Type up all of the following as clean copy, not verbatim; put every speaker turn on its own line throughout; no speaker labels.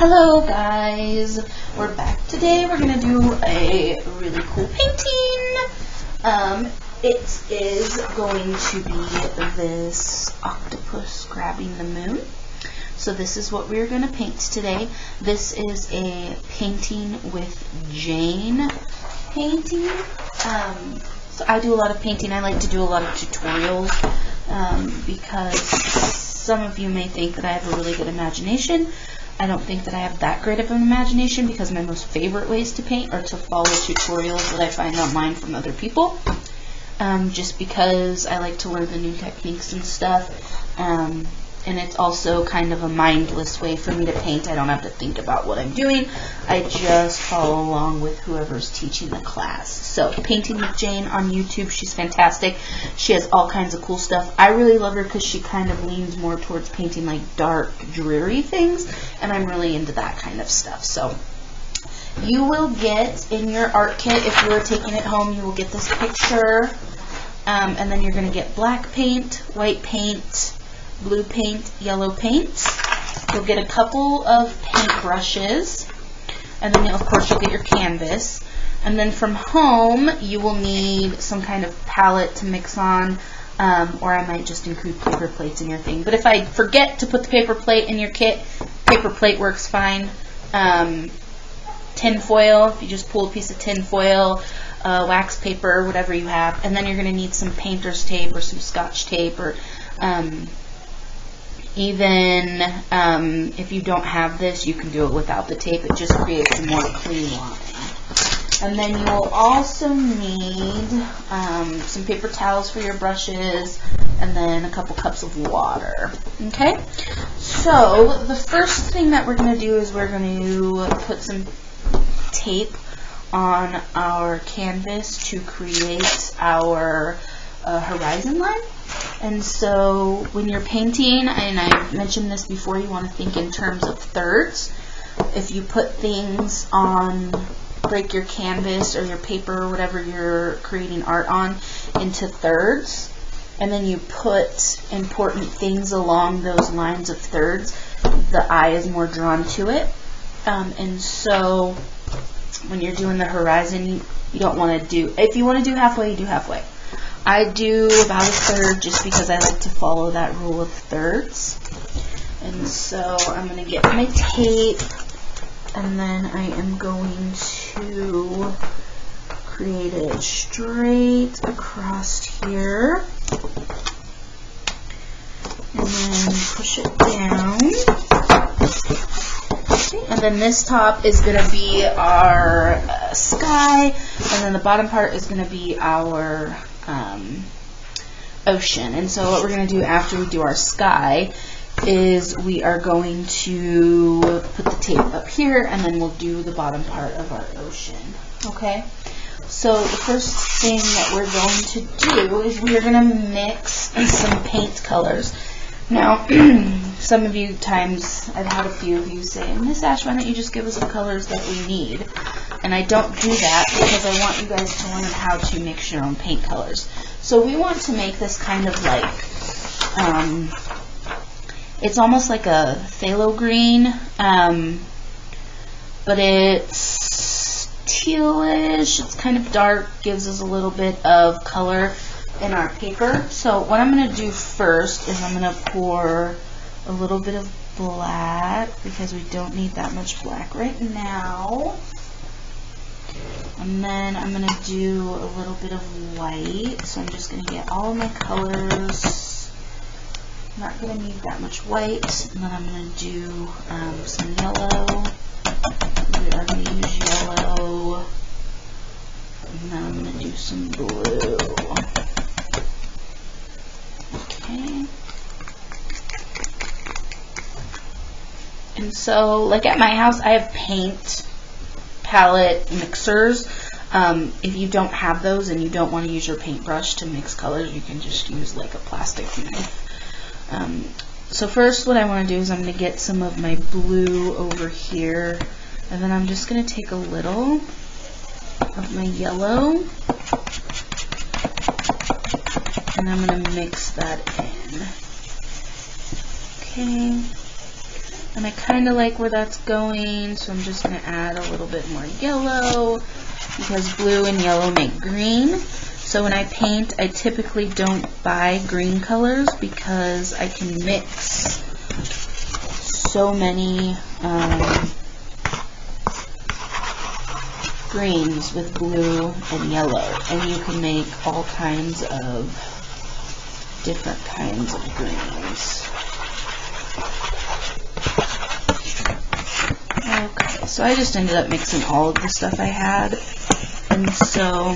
Hello guys, we're back today. We're going to do a really cool painting. It is going to be this octopus grabbing the moon. So this is what we're going to paint today. This is a painting with Jane painting. So I do a lot of painting. I like to do a lot of tutorials because some of you may think that I have a really good imagination. I don't think that I have that great of an imagination because my most favorite ways to paint are to follow tutorials that I find online from other people. Just because I like to learn the new techniques and stuff. And it's also kind of a mindless way for me to paint. I don't have to think about what I'm doing. I just follow along with whoever's teaching the class. So, Painting with Jane on YouTube. She's fantastic. She has all kinds of cool stuff. I really love her because she kind of leans more towards painting like dark, dreary things. And I'm really into that kind of stuff. So, you will get in your art kit, if you are taking it home, you will get this picture. And then you're going to get black paint, white paint, blue paint, yellow paint. You'll get a couple of paint brushes, and then of course you'll get your canvas. And then from home you will need some kind of palette to mix on, or I might just include paper plates in your thing. But if I forget to put the paper plate in your kit, paper plate works fine. Tin foil, if you just pull a piece of tin foil, wax paper, whatever you have. And then you're going to need some painter's tape or some scotch tape, or even if you don't have this, you can do it without the tape. It just creates a more clean line. And then you will also need some paper towels for your brushes, and then a couple cups of water. Okay? So the first thing that we're going to do is we're going to put some tape on our canvas to create our horizon line. And so when you're painting, and I've mentioned this before, you want to think in terms of thirds. If you put things on, break your canvas or your paper or whatever you're creating art on into thirds, and then you put important things along those lines of thirds, the eye is more drawn to it. And so when you're doing the horizon, you don't want to do, if you want to do halfway, you do halfway. I do about a third just because I like to follow that rule of thirds. And so I'm going to get my tape, and then I am going to create it straight across here. And then push it down. Okay, and then this top is going to be our sky, and then the bottom part is going to be our ocean. And so what we're going to do after we do our sky is we are going to put the tape up here, and then we'll do the bottom part of our ocean. Okay? So the first thing that we're going to do is we are going to mix some paint colors. Now, some of you times, I've had a few of you say, Miss Ash, why don't you just give us the colors that we need? And I don't do that because I want you guys to learn how to mix your own paint colors. So we want to make this kind of like, it's almost like a phthalo green, but it's tealish, it's kind of dark, gives us a little bit of color in our paper. So what I'm going to do first is I'm going to pour a little bit of black, because we don't need that much black right now. And then I'm going to do a little bit of white. So I'm just going to get all of my colors. I'm not going to need that much white. And then I'm going to do some yellow. We are going to use yellow. And then I'm going to do some blue. Okay. And so, like at my house, I have paint palette mixers. If you don't have those and you don't want to use your paintbrush to mix colors, you can just use like a plastic knife. So first what I want to do is I'm going to get some of my blue over here, and then I'm just going to take a little of my yellow, and I'm going to mix that in. Okay. And I kind of like where that's going, so I'm just going to add a little bit more yellow because blue and yellow make green. So when I paint, I typically don't buy green colors because I can mix so many greens with blue and yellow, and you can make all kinds of different kinds of greens. Okay, so I just ended up mixing all of the stuff I had, and so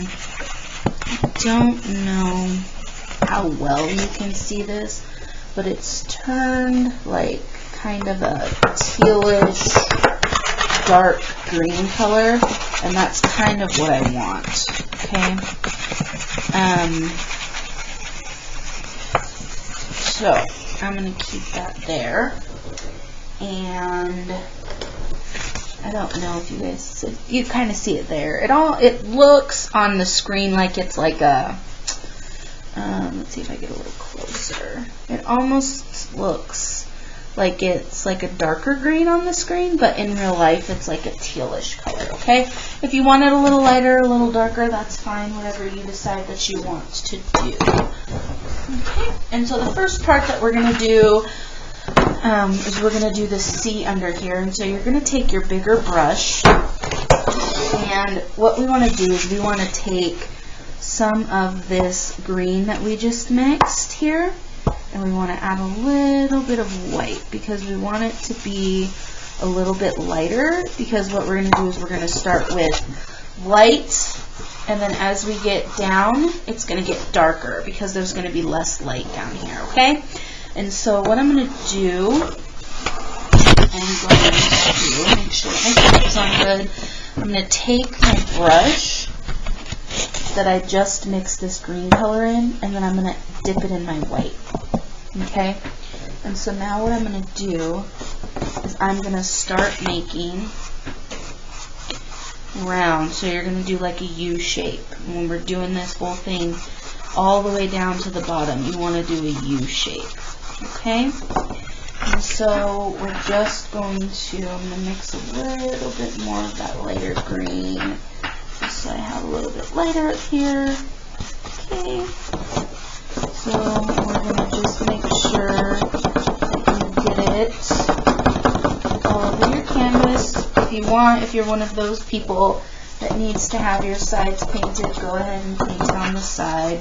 I don't know how well you can see this, but it's turned like kind of a tealish dark green color, and that's kind of what I want. Okay, so I'm going to keep that there, and I don't know if you guys, you kind of see it there. It looks on the screen like it's like a, let's see if I get a little closer. It almost looks like it's like a darker green on the screen, but in real life it's like a tealish color, okay? If you want it a little lighter, a little darker, that's fine, whatever you decide that you want to do. Okay, and so the first part that we're going to do is we're going to do the C under here. And so you're going to take your bigger brush, and what we want to do is we want to take some of this green that we just mixed here, and we want to add a little bit of white because we want it to be a little bit lighter, because what we're going to do is we're going to start with light, and then as we get down it's going to get darker because there's going to be less light down here, okay? And so what I'm going to do, make sure my fingers on good, I'm going to take my brush that I just mixed this green color in, and then I'm going to dip it in my white. Okay? And so now what I'm going to do is I'm going to start making round. So you're going to do like a U shape. And when we're doing this whole thing all the way down to the bottom, you want to do a U shape. Okay? And so we're just going to, I'm going to mix a little bit more of that lighter green, just so I have a little bit lighter up here. Okay? So we're going to just make sure that you get it all over your canvas. If you want, if you're one of those people that needs to have your sides painted, go ahead and paint on the side.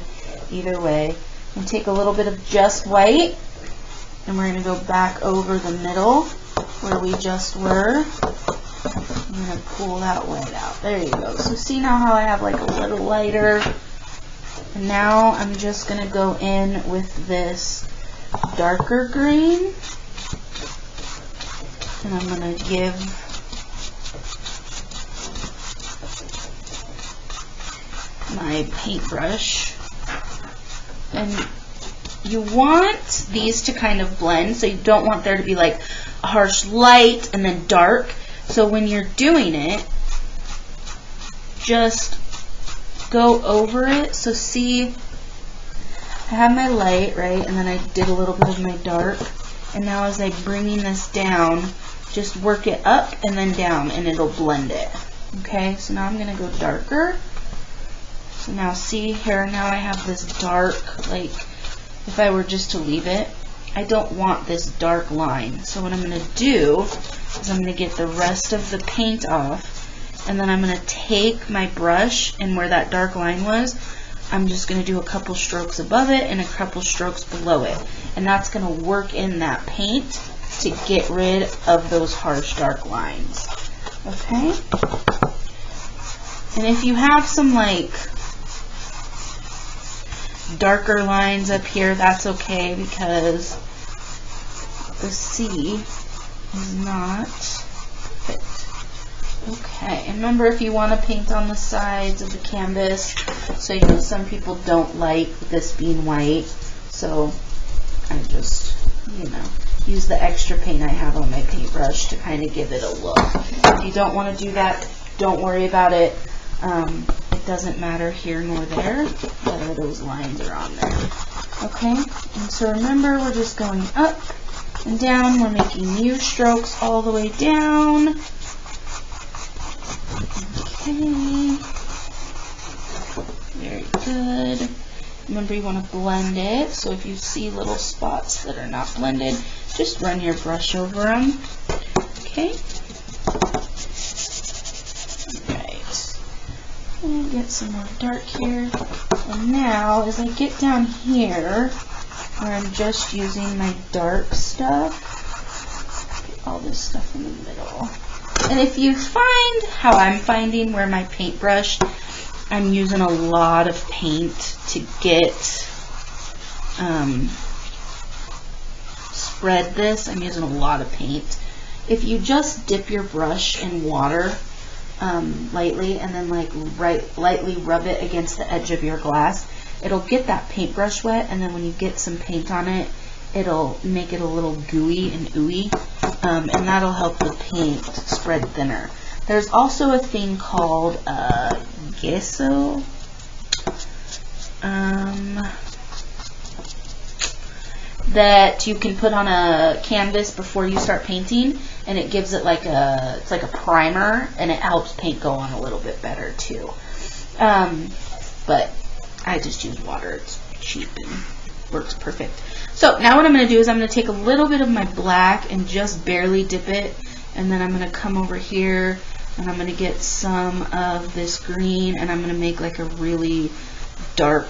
Either way. And take a little bit of just white, and we're going to go back over the middle where we just were. I'm going to pull that white out. There you go. So see now how I have like a little lighter. And now I'm just going to go in with this darker green. And I'm going to give my paintbrush. And you want these to kind of blend, so you don't want there to be like a harsh light and then dark. So when you're doing it, just go over it. So see, I have my light, right, and then I did a little bit of my dark, and now as I'm bringing this down, just work it up and then down, and it'll blend it. Okay, so now I'm going to go darker. So now see here, now I have this dark, like if I were just to leave it, I don't want this dark line. So what I'm going to do is I'm going to get the rest of the paint off, and then I'm going to take my brush, and where that dark line was, I'm just going to do a couple strokes above it and a couple strokes below it. And that's going to work in that paint to get rid of those harsh dark lines. Okay? And if you have some like darker lines up here, that's okay, because the C is not fit. Okay, and remember, if you want to paint on the sides of the canvas, so you know some people don't like this being white, so I just, you know, use the extra paint I have on my paintbrush to kind of give it a look. If you don't want to do that, don't worry about it. It doesn't matter here nor there whether those lines are on there. Okay, and so remember, we're just going up and down. We're making U strokes all the way down. Okay. Very good. Remember, you want to blend it, so if you see little spots that are not blended, just run your brush over them. Okay. Alright. And get some more dark here. And now, as I get down here, where I'm just using my dark stuff, get all this stuff in the middle. And if you find how I'm finding where my paintbrush, I'm using a lot of paint to get spread this. I'm using a lot of paint. If you just dip your brush in water lightly and then like lightly rub it against the edge of your glass, it'll get that paintbrush wet, and then when you get some paint on it, it'll make it a little gooey and ooey, and that'll help the paint spread thinner. There's also a thing called gesso. That you can put on a canvas before you start painting, and it gives it like it's like a primer, and it helps paint go on a little bit better too. But I just use water. It's cheap and works perfect. So now what I'm going to do is I'm going to take a little bit of my black and just barely dip it, and then I'm going to come over here and I'm going to get some of this green, and I'm going to make like a really dark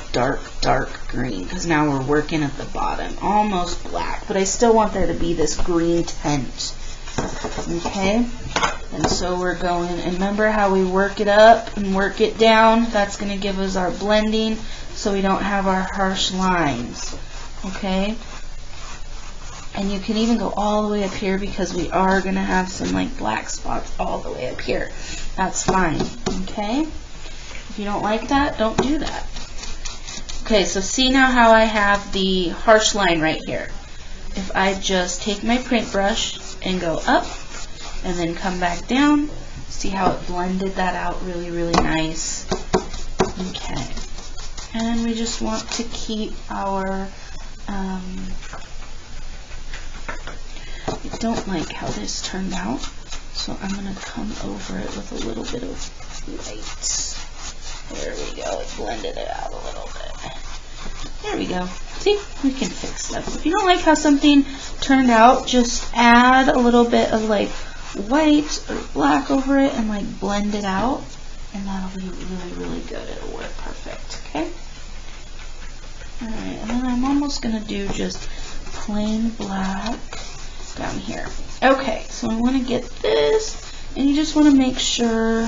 green, because now we're working at the bottom, almost black, but I still want there to be this green tint. Okay, and so we're going, and remember how we work it up and work it down? That's going to give us our blending, so we don't have our harsh lines. Okay, and you can even go all the way up here, because we are going to have some like black spots all the way up here. That's fine. Okay, if you don't like that, don't do that. Okay, so see now how I have the harsh line right here. If I just take my paintbrush and go up and then come back down, see how it blended that out really, really nice. Okay, and we just want to keep our, I don't like how this turned out, so I'm going to come over it with a little bit of light. There we go, it blended it out a little bit. There we go. See, we can fix stuff. If you don't like how something turned out, just add a little bit of like white or black over it and like blend it out, and that'll be really, really good. It'll work perfect, okay? Alright, and then I'm almost going to do just plain black down here. Okay, so I want to get this, and you just want to make sure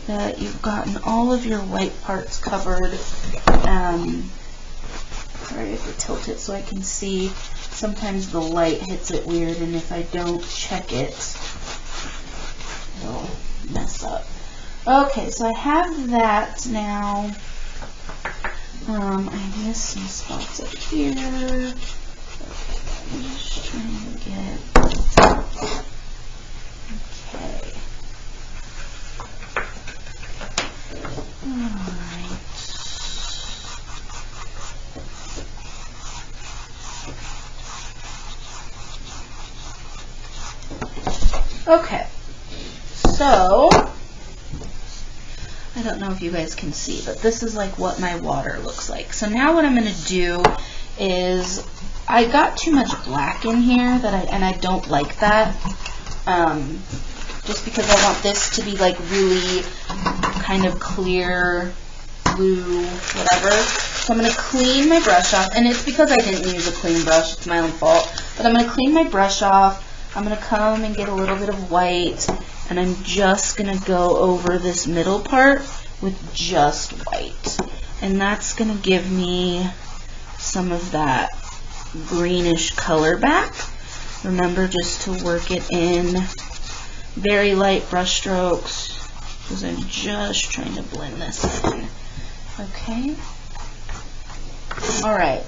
that you've gotten all of your white parts covered. Sorry if I tilt it so I can see. Sometimes the light hits it weird, and if I don't check it, it'll mess up. Okay, so I have that now. I missed some spots up here. Okay, I'm just trying to get... Okay. Alright. Okay, so I don't know if you guys can see, but this is like what my water looks like. So now what I'm going to do is, I got too much black in here and I don't like that. Just because I want this to be like really kind of clear blue, whatever. So I'm going to clean my brush off, and it's because I didn't use a clean brush, it's my own fault. But I'm going to clean my brush off. I'm going to come and get a little bit of white, and I'm just going to go over this middle part with just white. And that's going to give me some of that greenish color back. Remember just to work it in very light brush strokes, because I'm just trying to blend this in. Okay? Alright.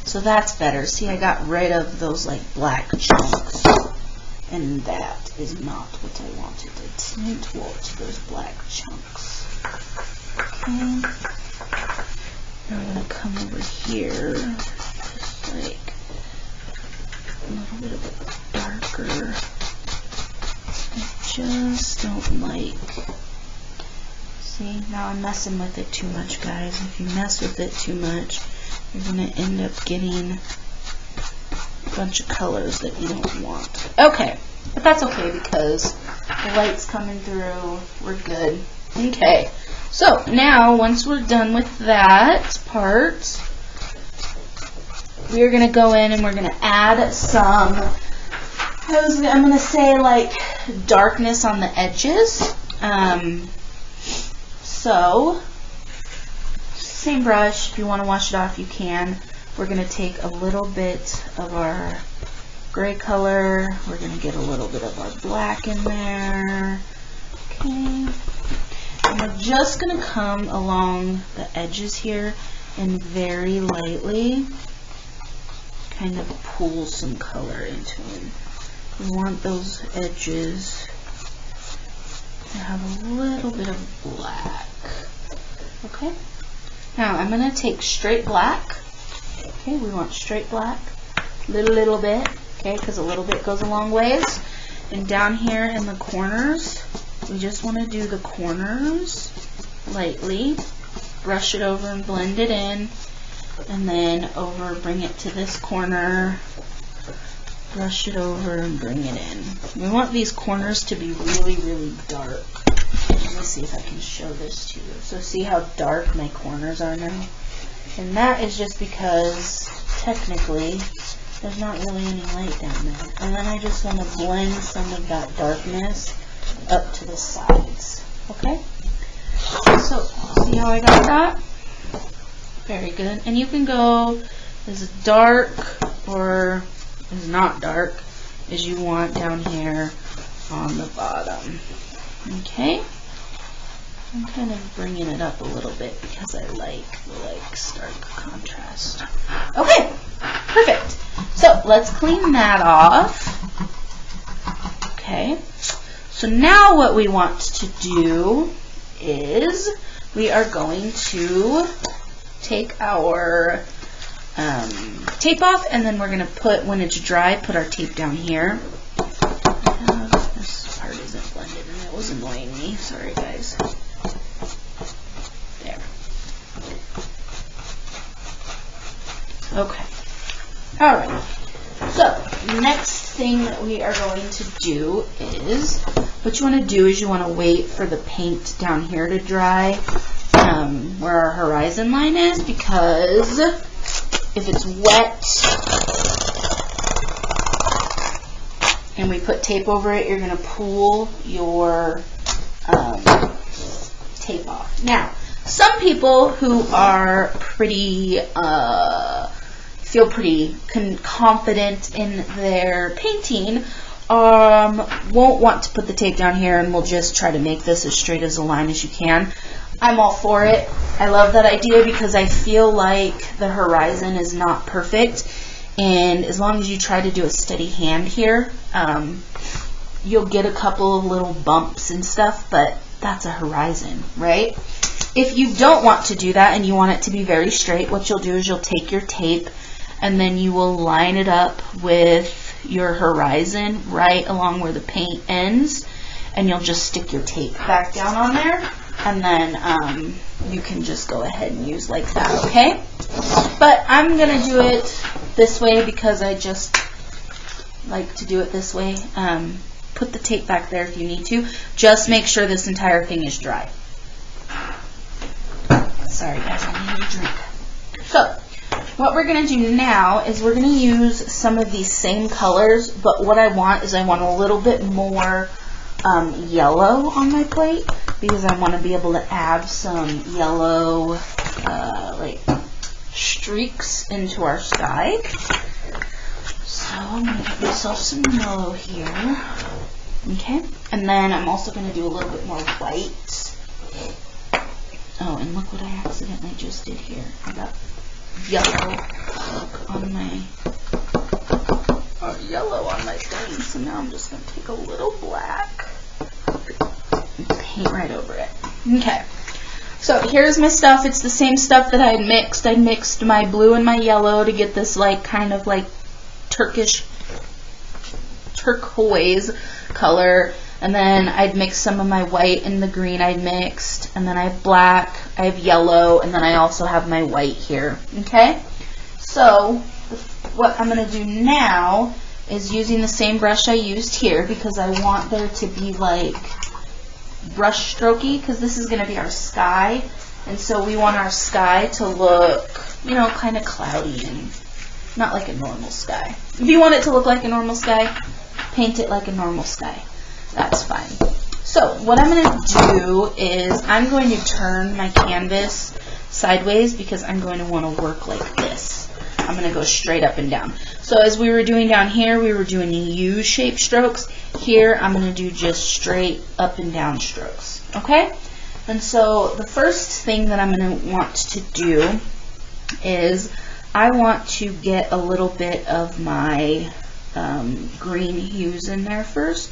So that's better. See, I got rid of those like black chunks, and that is not what I wanted. I didn't want those black chunks. Okay. Now I'm going to come over here, just like a little bit of a darker. I just don't like. See, now I'm messing with it too much, guys. If you mess with it too much, you're going to end up getting a bunch of colors that you don't want. Okay, but that's okay because the light's coming through. We're good. Okay, so now once we're done with that part, we're going to go in and we're going to add some, I'm going to say like darkness on the edges. So, same brush, if you want to wash it off you can. We're going to take a little bit of our gray color, we're going to get a little bit of our black in there. Okay, and we're just going to come along the edges here and very lightly kind of pull some color into them. We want those edges to have a little bit of black. Okay, now I'm going to take straight black. Okay, we want straight black, little bit, okay, because a little bit goes a long ways. And down here in the corners, we just want to do the corners lightly, brush it over and blend it in, and then bring it to this corner, brush it over and bring it in. We want these corners to be really dark. Let me see if I can show this to you. So see how dark my corners are now? And that is just because technically there's not really any light down there. And then I just want to blend some of that darkness up to the sides. Okay? So see how I got that? Very good. And you can go as dark or as not dark as you want down here on the bottom. Okay? I'm kind of bringing it up a little bit because I like stark contrast. Okay, perfect. So let's clean that off. Okay, so now what we want to do is we are going to take our tape off, and then we're going to put, when it's dry, put our tape down here. This part isn't blended and it was annoying me. Sorry guys. There. Okay. Alright. So, next thing that we are going to do is, what you want to do is you want to wait for the paint down here to dry, where our horizon line is, because if it's wet and we put tape over it, you're going to pull your tape off. Now, some people who are pretty, feel pretty confident in their painting won't want to put the tape down here and will just try to make this as straight as a line as you can. I'm all for it. I love that idea because I feel like the horizon is not perfect, and as long as you try to do a steady hand here, you'll get a couple of little bumps and stuff, but that's a horizon, right? If you don't want to do that and you want it to be very straight, what you'll do is you'll take your tape and then you will line it up with your horizon right along where the paint ends, and you'll just stick your tape back down on there, and then you can just go ahead and use like that, okay? But I'm going to do it this way because I just like to do it this way. Put the tape back there if you need to. Just make sure this entire thing is dry. Sorry guys, I need a drink. So, what we're going to do now is we're going to use some of these same colors, but what I want is I want a little bit more yellow on my plate, because I want to be able to add some yellow like streaks into our sky. So I'm going to get myself some yellow here. Okay, and then I'm also going to do a little bit more white. Oh, and look what I accidentally just did here. I got yellow on my thing, so now I'm just going to take a little black and paint right over it. Okay, so here's my stuff. It's the same stuff that I mixed. I mixed my blue and my yellow to get this like kind of like Turkish turquoise color. And then I'd mix some of my white and the green I'd mixed. And then I have black, I have yellow, and then I also have my white here. Okay? So what I'm going to do now is using the same brush I used here, because I want there to be like brush strokey, because this is going to be our sky. And so we want our sky to look, you know, kind of cloudy and not like a normal sky. If you want it to look like a normal sky, paint it like a normal sky. That's fine. So what I'm going to do is I'm going to turn my canvas sideways, because I'm going to want to work like this. I'm going to go straight up and down. So as we were doing down here, we were doing U-shaped strokes. Here I'm going to do just straight up and down strokes. Okay? And so the first thing that I'm going to want to do is I want to get a little bit of my green hues in there first.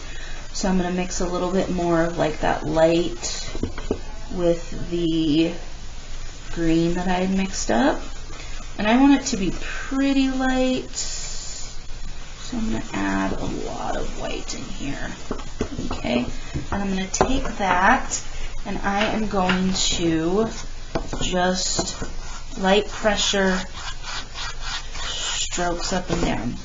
So I'm going to mix a little bit more of like that light with the green that I had mixed up. And I want it to be pretty light. So I'm going to add a lot of white in here. Okay? And I'm going to take that and I am going to just light pressure strokes up and down.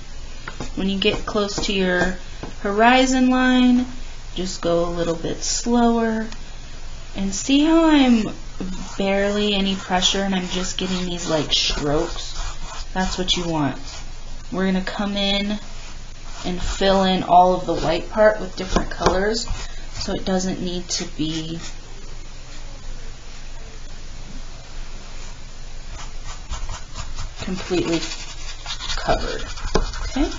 When you get close to your horizon line, just go a little bit slower. And see how I'm barely any pressure and I'm just getting these like strokes? That's what you want. We're going to come in and fill in all of the white part with different colors, so it doesn't need to be completely covered. Okay?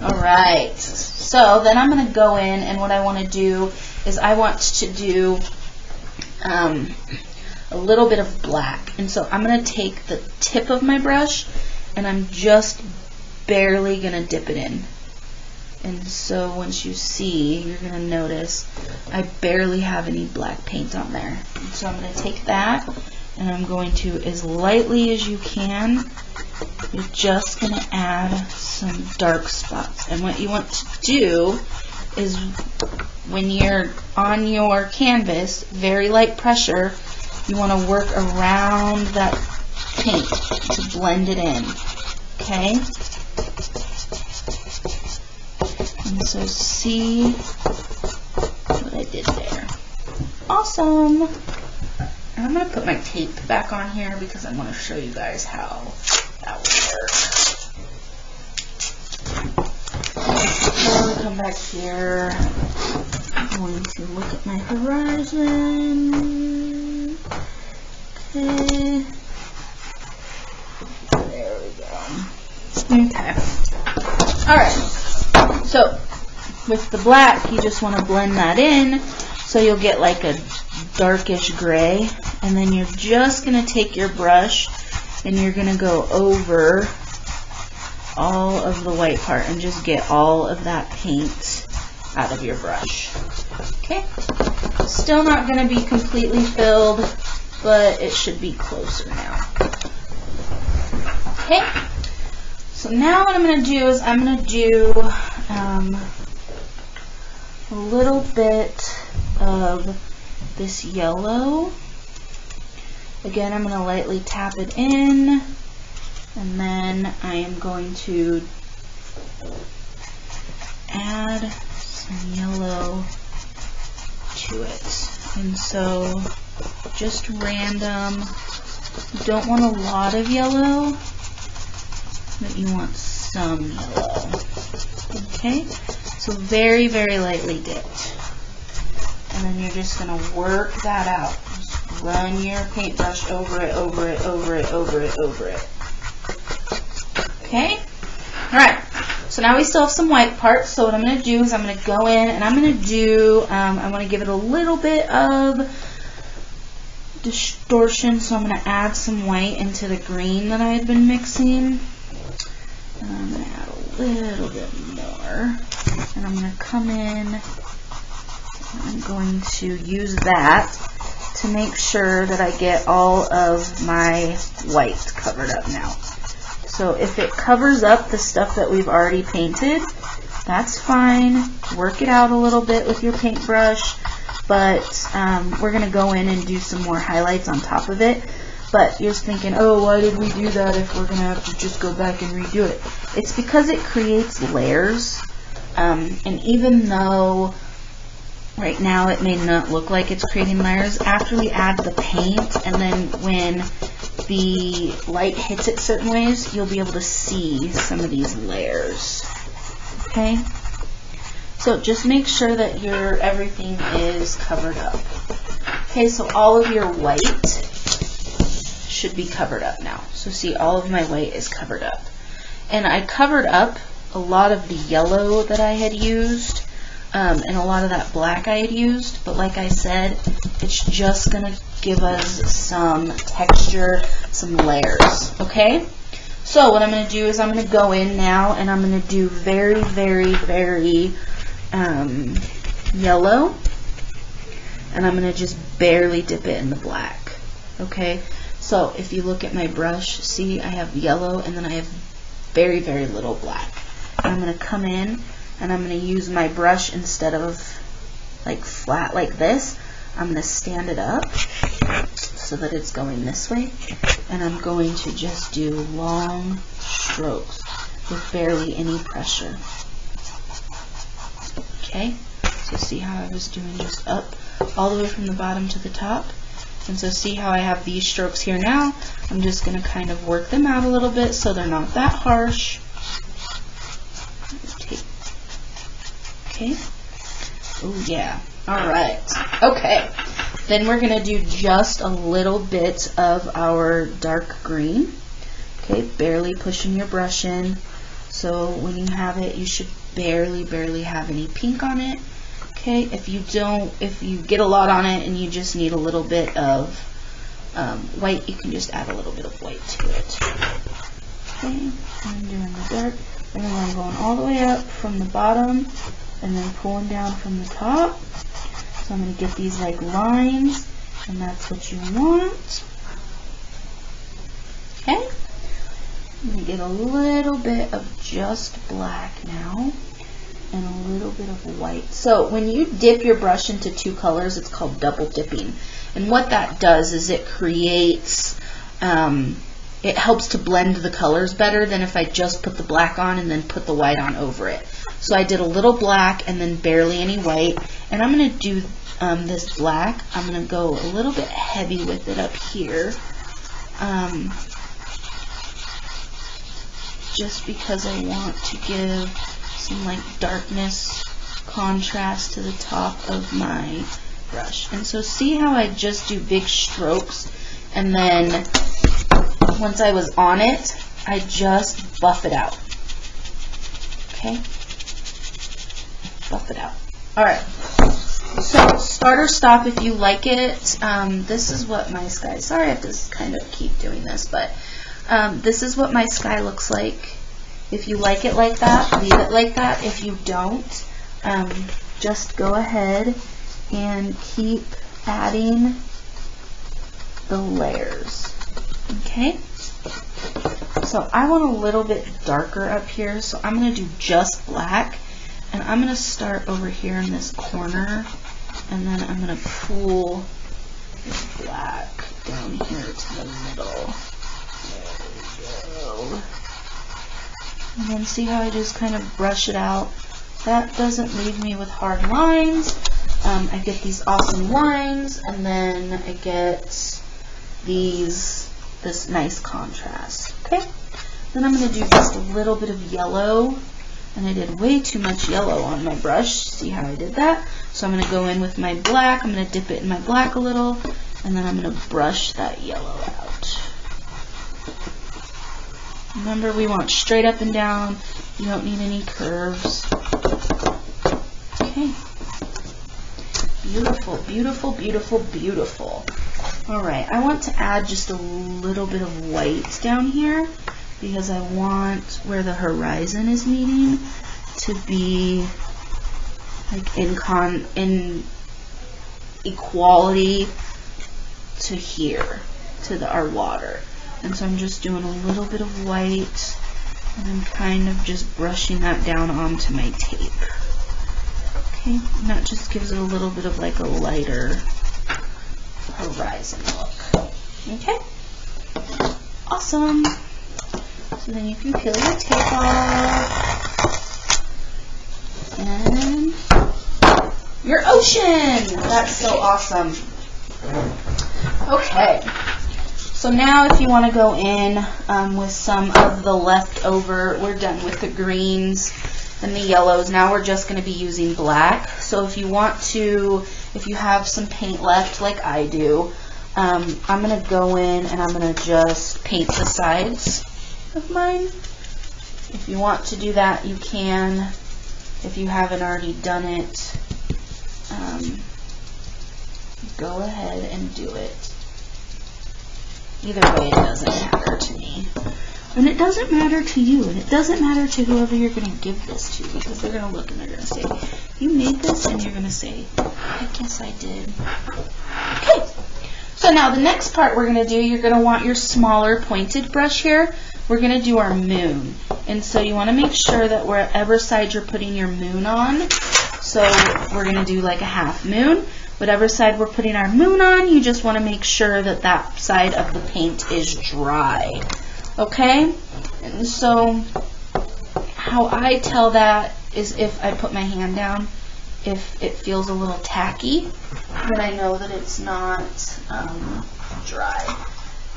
Alright, so then I'm going to go in, and what I want to do is I want to do a little bit of black. And so I'm going to take the tip of my brush and I'm just barely going to dip it in. And so once you see, you're going to notice I barely have any black paint on there. And so I'm going to take that and I'm going to, as lightly as you can, you're just going to add some dark spots. And what you want to do is when you're on your canvas, very light pressure, you want to work around that paint to blend it in. Okay? And so see what I did there. Awesome! And I'm going to put my tape back on here because I want to show you guys how that will work. So come back here. I'm going to look at my horizon. Okay. There we go. Okay. Alright. So with the black, you just want to blend that in so you'll get like a darkish gray. And then you're just going to take your brush and you're going to go over all of the white part and just get all of that paint out of your brush. Okay? Still not going to be completely filled, but it should be closer now. Okay? So now what I'm going to do is I'm going to do a little bit of this yellow. Again, I'm going to lightly tap it in, and then I am going to add some yellow to it. And so just random. You don't want a lot of yellow, but you want some yellow. Okay? So very, very lightly dipped. And then you're just going to work that out. Just run your paintbrush over it, over it, over it, over it, over it. Okay? Alright. So now we still have some white parts. So what I'm going to do is I'm going to go in and I'm going to do, I want to give it a little bit of distortion. So I'm going to add some white into the green that I had been mixing. And I'm going to add a little bit more. And I'm going to come in. I'm going to use that to make sure that I get all of my white covered up now. So if it covers up the stuff that we've already painted, that's fine. Work it out a little bit with your paintbrush, but we're going to go in and do some more highlights on top of it. But you're thinking, oh, why did we do that if we're going to have to just go back and redo it? It's because it creates layers, and even though right now it may not look like it's creating layers, after we add the paint and then when the light hits it certain ways, you'll be able to see some of these layers. Okay? So just make sure that everything is covered up. Okay, so all of your white should be covered up now. So see, all of my white is covered up. And I covered up a lot of the yellow that I had used, and a lot of that black I had used, but like I said, it's just going to give us some texture, some layers, okay? So what I'm going to do is I'm going to go in now and I'm going to do very, very, very yellow, and I'm going to just barely dip it in the black, okay? So if you look at my brush, see, I have yellow and then I have very, very little black. And I'm going to come in and I'm going to use my brush instead of like flat like this. I'm going to stand it up so that it's going this way. And I'm going to just do long strokes with barely any pressure. Okay, so see how I was doing just up all the way from the bottom to the top. And so see how I have these strokes here now? I'm just going to kind of work them out a little bit so they're not that harsh. Okay. Oh yeah. Alright. Okay. Then we're going to do just a little bit of our dark green. Okay, barely pushing your brush in. So when you have it, you should barely have any pink on it. Okay, if you get a lot on it and you just need a little bit of white, you can just add a little bit of white to it. Okay, I'm doing the dark, and then I'm going all the way up from the bottom and then pulling down from the top. So I'm going to get these like lines, and that's what you want. Okay, I'm going to get a little bit of just black now, and a little bit of white. So when you dip your brush into two colors, it's called double dipping. And what that does is it creates, it helps to blend the colors better than if I just put the black on and then put the white on over it. So I did a little black and then barely any white. And I'm going to do this black. I'm going to go a little bit heavy with it up here. Just because I want to give some like darkness contrast to the top of my brush. And so see how I just do big strokes, and then once I was on it, I just buff it out. Okay? Buff it out. Alright. So start or stop if you like it. This is what my sky, sorry I have to kind of keep doing this, but this is what my sky looks like. If you like it like that, leave it like that. If you don't, just go ahead and keep adding the layers. Okay? So I want a little bit darker up here, so I'm going to do just black. And I'm going to start over here in this corner, and then I'm going to pull this black down here to the middle. There we go. And then see how I just kind of brush it out. That doesn't leave me with hard lines. I get these awesome lines, and then I get this nice contrast. Okay? Then I'm going to do just a little bit of yellow. And I did way too much yellow on my brush. See how I did that? So I'm going to go in with my black. I'm going to dip it in my black a little, and then I'm going to brush that yellow out. Remember, we want straight up and down. You don't need any curves. Okay. Beautiful, beautiful, beautiful, beautiful. Alright, I want to add just a little bit of white down here, because I want where the horizon is meeting to be like in equality to here, to our water. And so I'm just doing a little bit of white, And I'm kind of just brushing that down onto my tape. Okay, and that just gives it a little bit of like a lighter horizon look. Okay, awesome. So then you can peel your tape off. And your ocean! That's so awesome. Okay, so now if you want to go in with some of the leftover, we're done with the greens and the yellows. Now we're just going to be using black. So if you want to, if you have some paint left like I do, I'm going to go in and I'm going to just paint the sides of mine. If you want to do that, you can. If you haven't already done it, go ahead and do it. Either way, it doesn't matter to me. And it doesn't matter to you, and it doesn't matter to whoever you're going to give this to, because they're going to look and they're going to say, you made this, and you're going to say, I guess I did. Okay, so now the next part we're going to do, you're going to want your smaller pointed brush here. We're going to do our moon. And so you want to make sure that wherever side you're putting your moon on, so we're going to do like a half moon. Whatever side we're putting our moon on, you just want to make sure that that side of the paint is dry. Okay? And so how I tell that is if I put my hand down, if it feels a little tacky, then I know that it's not dry.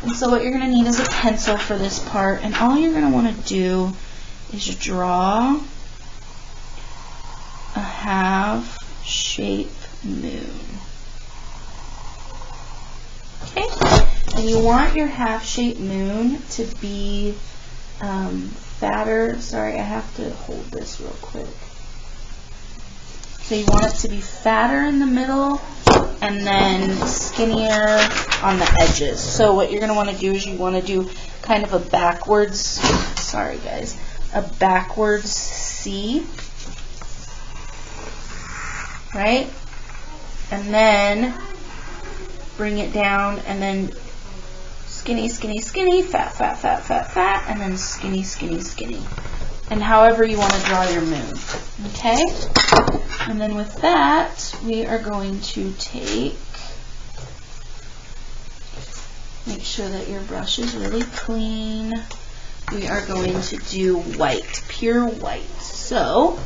And so what you're going to need is a pencil for this part, and all you're going to want to do is draw a half shape moon. Okay, and you want your half shape moon to be fatter. Sorry, I have to hold this real quick. So you want it to be fatter in the middle and then skinnier on the edges. So what you're going to want to do is you want to do kind of a backwards, sorry guys, a backwards C, right? And then bring it down and then skinny, skinny, skinny, fat, fat, fat, fat, fat, and then skinny, skinny, skinny. And however you want to draw your moon. Okay? And then with that, we are going to make sure that your brush is really clean. We are going to do white, pure white. So,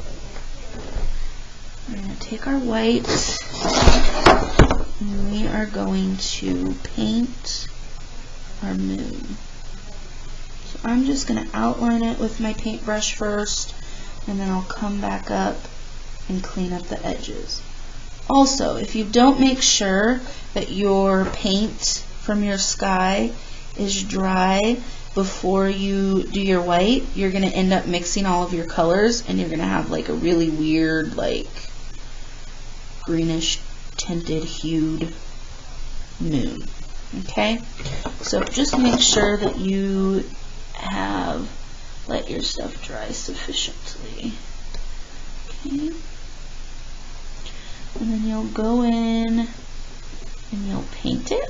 we're going to take our white, and we are going to paint our moon. So I'm just going to outline it with my paintbrush first, and then I'll come back up and clean up the edges. Also, if you don't make sure that your paint from your sky is dry before you do your white, you're going to end up mixing all of your colors, and you're going to have like a really weird, like greenish tinted hued moon. Okay, so just make sure that you have let your stuff dry sufficiently. Okay, and then you'll go in and you'll paint it,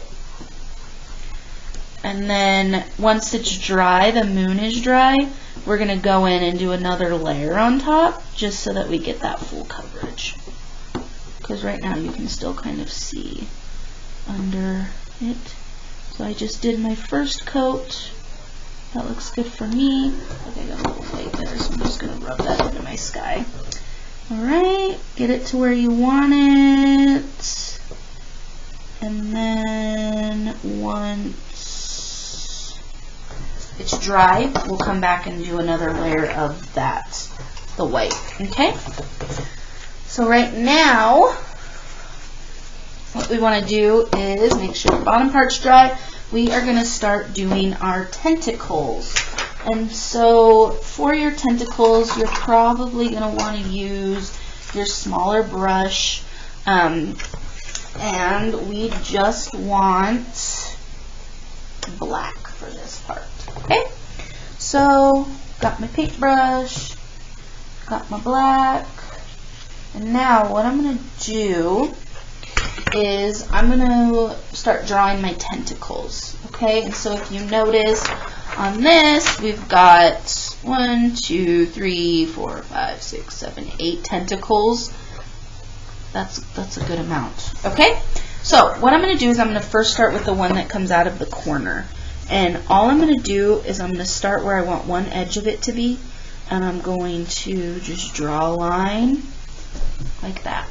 and then once it's dry, the moon is dry, we're going to go in and do another layer on top just so that we get that full coverage, because right now you can still kind of see under it. So I just did my first coat. That looks good for me. Okay, I got a little white there, so I'm just going to rub that into my sky. Alright, get it to where you want it. And then once it's dry, we'll come back and do another layer of that, the white. Okay? So right now, what we want to do is make sure the bottom part's dry. We are going to start doing our tentacles. And so for your tentacles, you're probably going to want to use your smaller brush. And we just want black for this part. Okay? So, got my paintbrush, got my black, and now what I'm going to do is I'm going to start drawing my tentacles, okay? And so if you notice, On this, we've got 1, 2, 3, 4, 5, 6, 7, 8 tentacles. That's a good amount. Okay? So what I'm going to do is I'm going to first start with the one that comes out of the corner. And all I'm going to do is I'm going to start where I want one edge of it to be. And I'm going to just draw a line like that.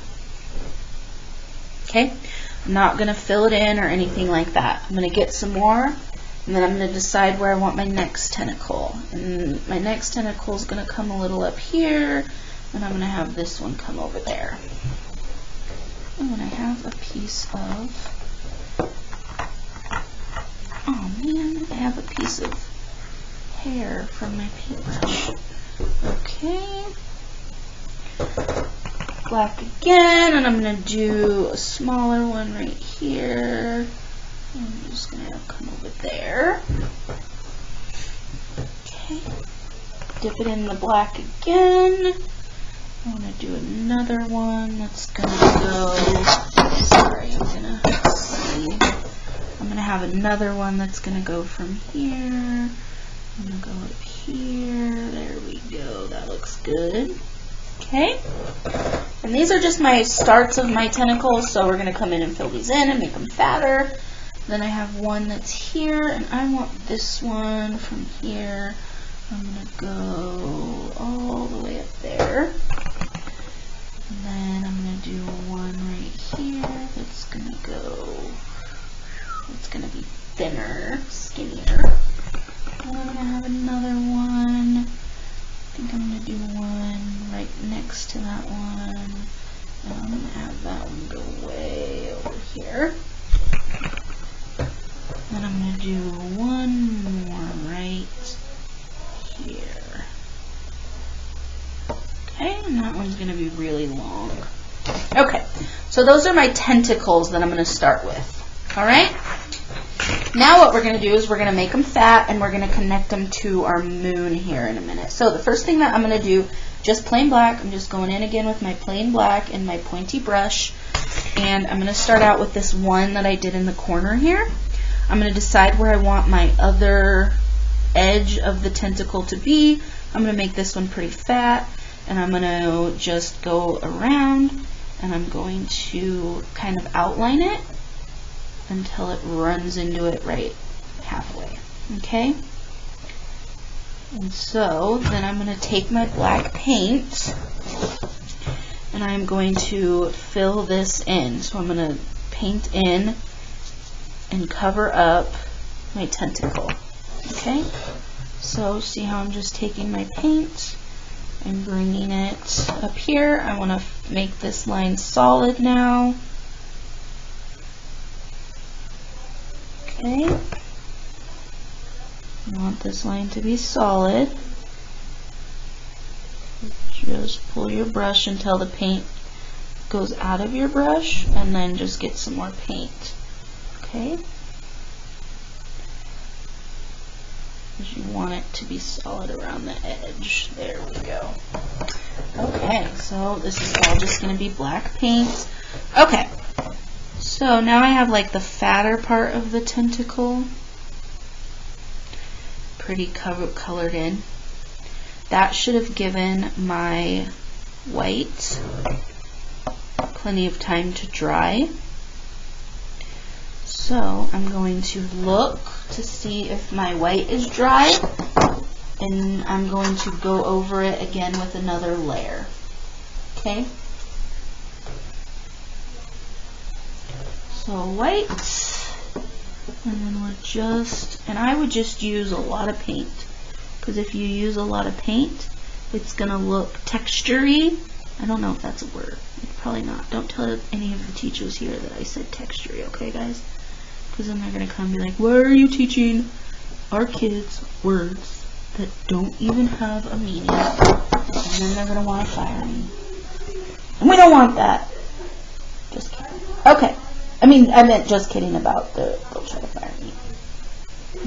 Okay? I'm not going to fill it in or anything like that. I'm going to get some more, and then I'm going to decide where I want my next tentacle. And my next tentacle is going to come a little up here, and I'm going to have this one come over there. And then I have a piece of, oh man, I have a piece of hair from my paintbrush. Okay. Black again, and I'm going to do a smaller one right here. I'm just going to come over there. Okay. Dip it in the black again. I want to do another one that's going to go, sorry, I'm going to have another one that's going to go from here. I'm going to go up here. There we go. That looks good. Okay. And these are just my starts of my tentacles, so we're going to come in and fill these in and make them fatter. Then I have one that's here, and I want this one from here. I'm going to go all the way up there. And then I'm going to do one right here that's going to go, it's going to be thinner, skinnier. And I'm going to have another one. I think I'm going to do one right next to that one. And I'm going to have that one go way over here. And I'm going to do one more right here. Okay, and that one's going to be really long. Okay, so those are my tentacles that I'm going to start with. Alright? Now what we're going to do is we're going to make them fat, and we're going to connect them to our moon here in a minute. So the first thing that I'm going to do, just plain black, I'm just going in again with my plain black and my pointy brush, and I'm going to start out with this one that I did in the corner here. I'm going to decide where I want my other edge of the tentacle to be. I'm going to make this one pretty fat, and I'm going to just go around, and I'm going to kind of outline it until it runs into it right halfway. Okay? And so then I'm going to take my black paint, and I'm going to fill this in. So I'm going to paint in and cover up my tentacle. Okay? So see how I'm just taking my paint and bringing it up here. I want to make this line solid now. Okay. I want this line to be solid. Just pull your brush until the paint goes out of your brush, and then just get some more paint. Okay? Because you want it to be solid around the edge. There we go. Okay, so this is all just going to be black paint. Okay, so now I have like the fatter part of the tentacle pretty colored in. That should have given my white plenty of time to dry. So I'm going to look to see if my white is dry, and I'm going to go over it again with another layer. Okay? So white, and then we're just, and I would just use a lot of paint, because if you use a lot of paint, it's going to look textury. I don't know if that's a word. It's probably not. Don't tell any of the teachers here that I said textury, okay guys? Because then they're going to come and be like, why are you teaching our kids words that don't even have a meaning? And then they're going to want to fire me. And we don't want that. Just kidding. Okay. I meant just kidding about they'll try to fire me.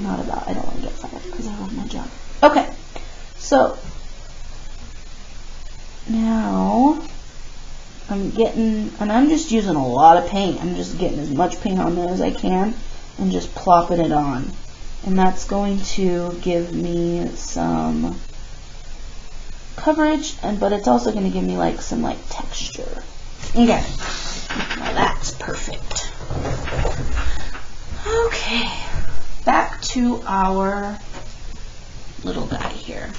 Not about, I don't want to get fired because I love my job. Okay. So, now I'm getting, and I'm just using a lot of paint. I'm just getting as much paint on there as I can and just plopping it on. And that's going to give me some coverage, but it's also going to give me like some like texture. Okay, now that's perfect. Okay, back to our little guy here.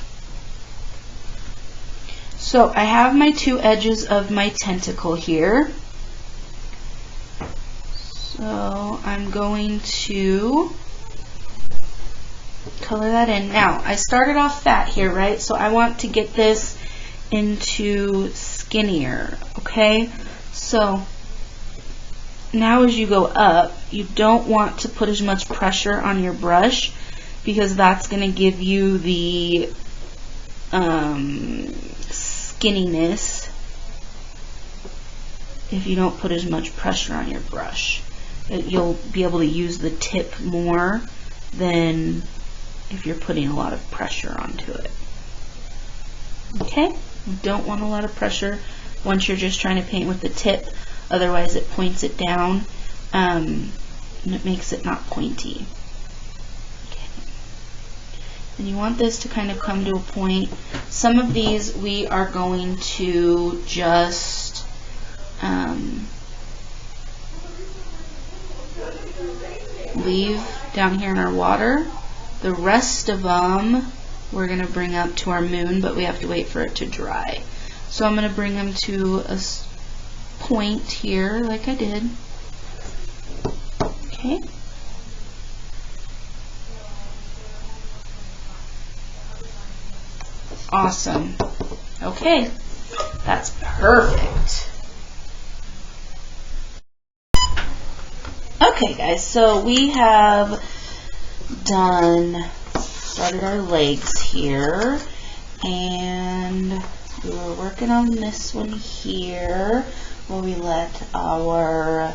So I have my two edges of my tentacle here. So I'm going to color that in. Now, I started off fat here, right? So I want to get this into skinnier, okay? So now as you go up, you don't want to put as much pressure on your brush because that's going to give you the skinniness if you don't put as much pressure on your brush. You'll be able to use the tip more than if you're putting a lot of pressure onto it. Okay? You don't want a lot of pressure once you're just trying to paint with the tip, otherwise it points it down and it makes it not pointy. Okay. And you want this to kind of come to a point. Some of these we are going to just leave down here in our water. The rest of them we're going to bring up to our moon, but we have to wait for it to dry. So I'm going to bring them to a point here like I did. Okay. Awesome. Okay. That's perfect. Okay guys, so we have started our legs here, and we were working on this one here where we let our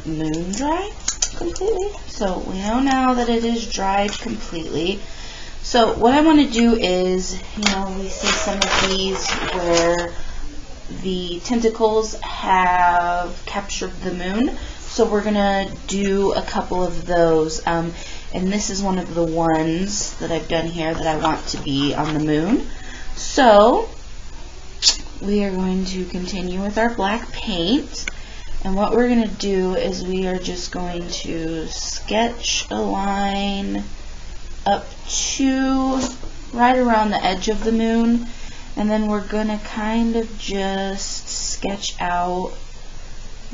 moon dry completely. So we know now that it is dried completely. So what I want to do is, we see some of these where the tentacles have captured the moon. So we're going to do a couple of those. And this is one of the ones that I've done here that I want to be on the moon. So we are going to continue with our black paint. And what we're going to do is we are just going to sketch a line up to right around the edge of the moon. And then we're going to kind of just sketch out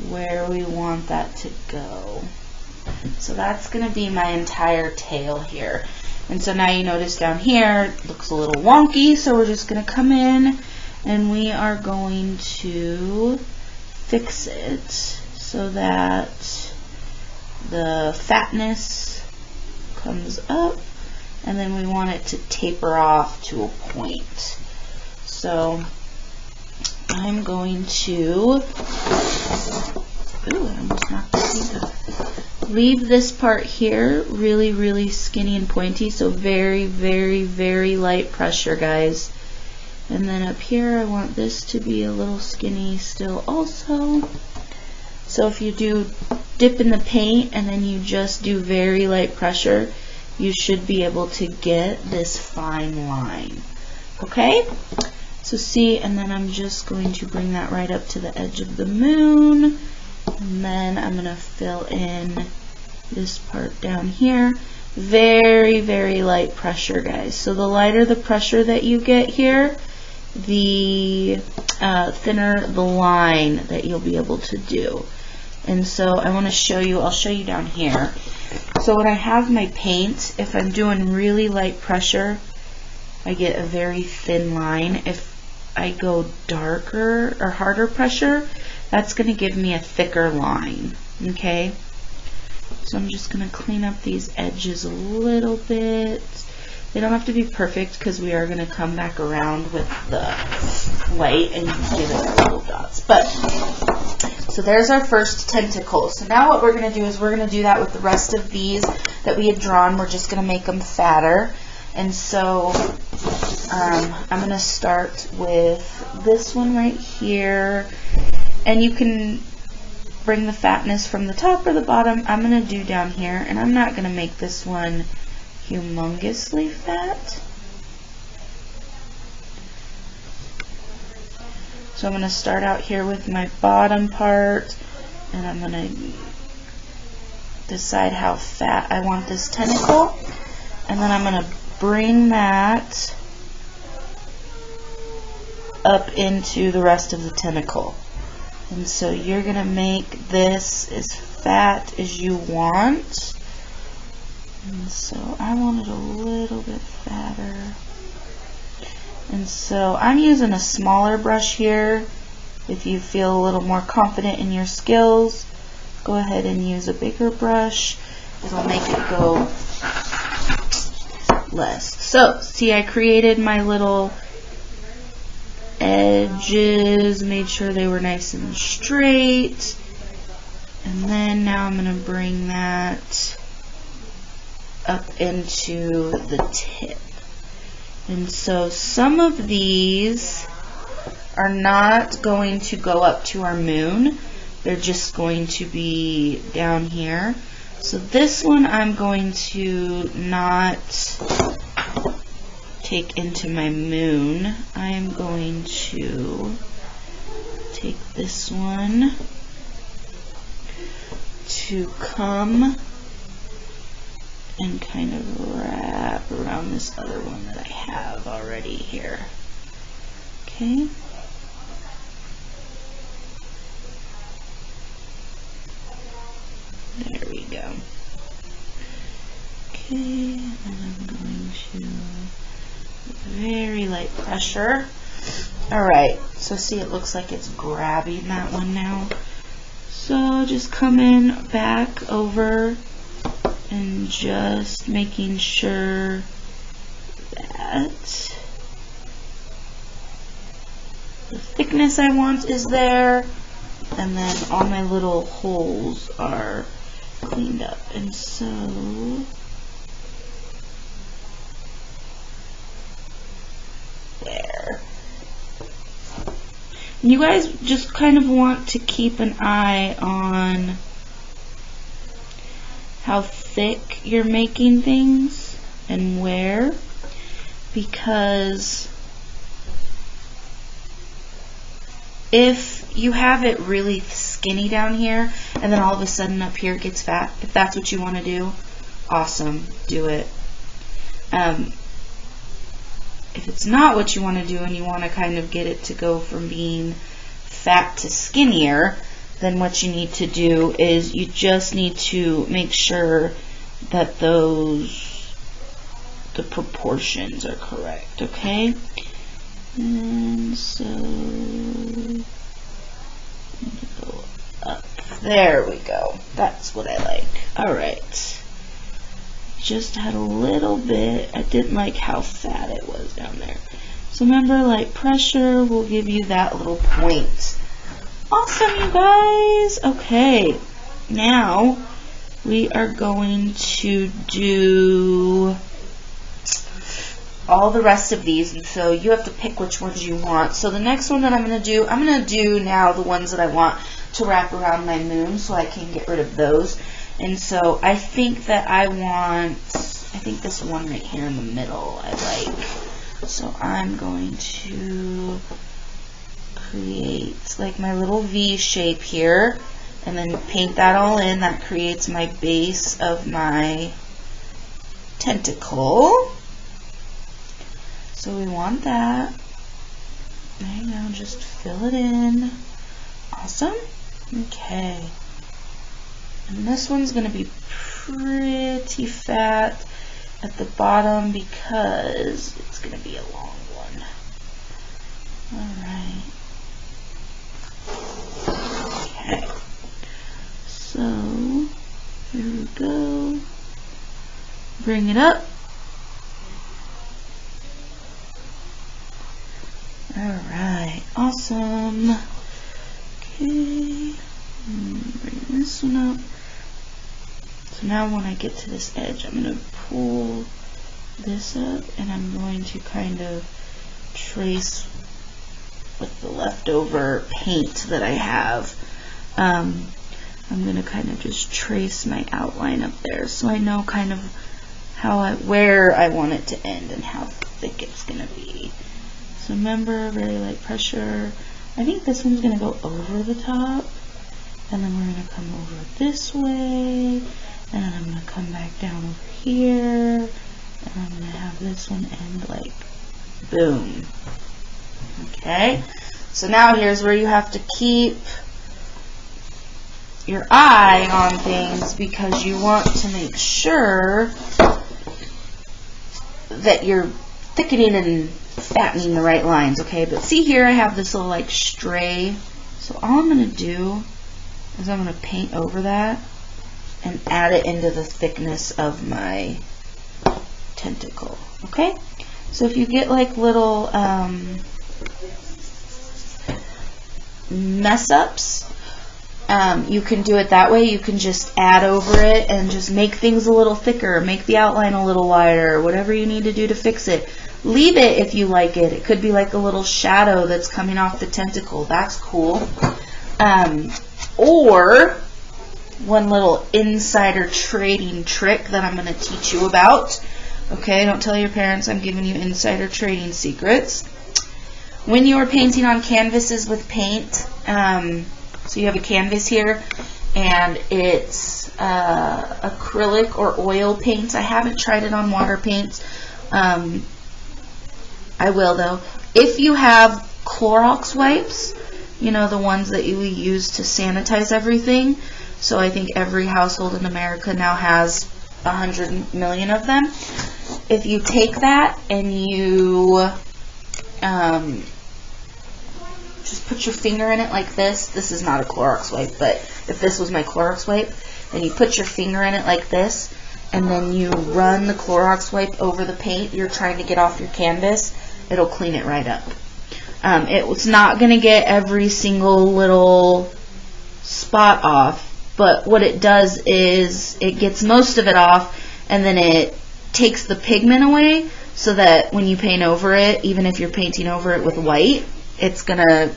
where we want that to go. So that's going to be my entire tail here. And so now you notice down here it looks a little wonky, so we're just going to come in and we are going to fix it so that the fatness comes up, and then we want it to taper off to a point. So I'm going to I almost knocked the paint off. Leave this part here really, really skinny and pointy, so very, very, very light pressure, guys. And then up here I want this to be a little skinny still also. So if you do dip in the paint and then you just do very light pressure, you should be able to get this fine line. Okay? So see, and then I'm just going to bring that right up to the edge of the moon. And then I'm going to fill in this part down here. Very, very light pressure, guys. So the lighter the pressure that you get here, the thinner the line that you'll be able to do. And so I want to show you, I'll show you down here. So when I have my paint, if I'm doing really light pressure, I get a very thin line. If I go darker or harder pressure, that's going to give me a thicker line. Okay? So I'm just going to clean up these edges a little bit. They don't have to be perfect because we are going to come back around with the white and give it our little dots. But, so there's our first tentacle. So now what we're going to do is we're going to do that with the rest of these that we had drawn. We're just going to make them fatter. And so I'm going to start with this one right here. And you can bring the fatness from the top or the bottom, I'm going to do down here, and I'm not going to make this one humongously fat. So I'm going to start out here with my bottom part, and I'm going to decide how fat I want this tentacle, and then I'm going to bring that up into the rest of the tentacle. And so you're going to make this as fat as you want. And so I want it a little bit fatter. And so I'm using a smaller brush here. If you feel a little more confident in your skills, go ahead and use a bigger brush. It'll make it go less. So, see, I created my little edges, made sure they were nice and straight, and then now I'm going to bring that up into the tip. And so some of these are not going to go up to our moon, they're just going to be down here. So this one I'm going to not take into my moon. I'm going to take this one to come and kind of wrap around this other one that I have already here. Okay. There we go. Okay, and I'm going to very light pressure. Alright, so see, it looks like it's grabbing that one now. So just come in back over and just making sure that the thickness I want is there, and then all my little holes are cleaned up. And so there. You guys just kind of want to keep an eye on how thick you're making things and where, because if you have it really skinny down here and then all of a sudden up here it gets fat, if that's what you want to do, awesome, do it. If it's not what you want to do and you want to kind of get it to go from being fat to skinnier, then what you need to do is you just need to make sure that the proportions are correct, okay? And so go up. There we go. That's what I like. Alright. Just had a little bit. I didn't like how fat it was down there. So remember, light pressure will give you that little point. Awesome, you guys. Okay, now we are going to do all the rest of these, and so you have to pick which ones you want. So the next one that I'm going to do now the ones that I want to wrap around my moon, so I can get rid of those. And so I think that I think this one right here in the middle I like. So I'm going to create like my little V shape here and then paint that all in. That creates my base of my tentacle. So we want that. There you go, just fill it in. Awesome. Okay. And this one's going to be pretty fat at the bottom because it's going to be a long one. Alright. Okay. So, here we go. Bring it up. Alright, awesome. Okay. Bring this one up. So now when I get to this edge, I'm going to pull this up and I'm going to kind of trace with the leftover paint that I have. I'm going to kind of just trace my outline up there so I know kind of where I want it to end and how thick it's going to be. So remember, very light pressure. I think this one's going to go over the top, and then we're going to come over this way, and then I'm going to come back down over here, and I'm going to have this one end like boom. Okay, so now here's where you have to keep your eye on things, because you want to make sure that you're thickening and fattening the right lines, okay? But see here, I have this little like stray, so all I'm going to do is I'm going to paint over that and add it into the thickness of my tentacle, okay? So if you get like little mess ups, you can do it that way. You can just add over it and just make things a little thicker, make the outline a little wider, whatever you need to do to fix it. Leave it if you like it. It could be like a little shadow that's coming off the tentacle. That's cool. Or one little insider trading trick that I'm going to teach you about. Okay, don't tell your parents I'm giving you insider trading secrets. When you are painting on canvases with paint, so you have a canvas here, and it's acrylic or oil paint. I haven't tried it on water paints. I will though. If you have Clorox wipes, you know, the ones that you use to sanitize everything. So I think every household in America now has 100 million of them. If you take that and you just put your finger in it like this. This is not a Clorox wipe, but if this was my Clorox wipe, and you put your finger in it like this, and then you run the Clorox wipe over the paint you're trying to get off your canvas, it'll clean it right up. It's not going to get every single little spot off, but what it does is it gets most of it off, and then it takes the pigment away, so that when you paint over it, even if you're painting over it with white, it's going to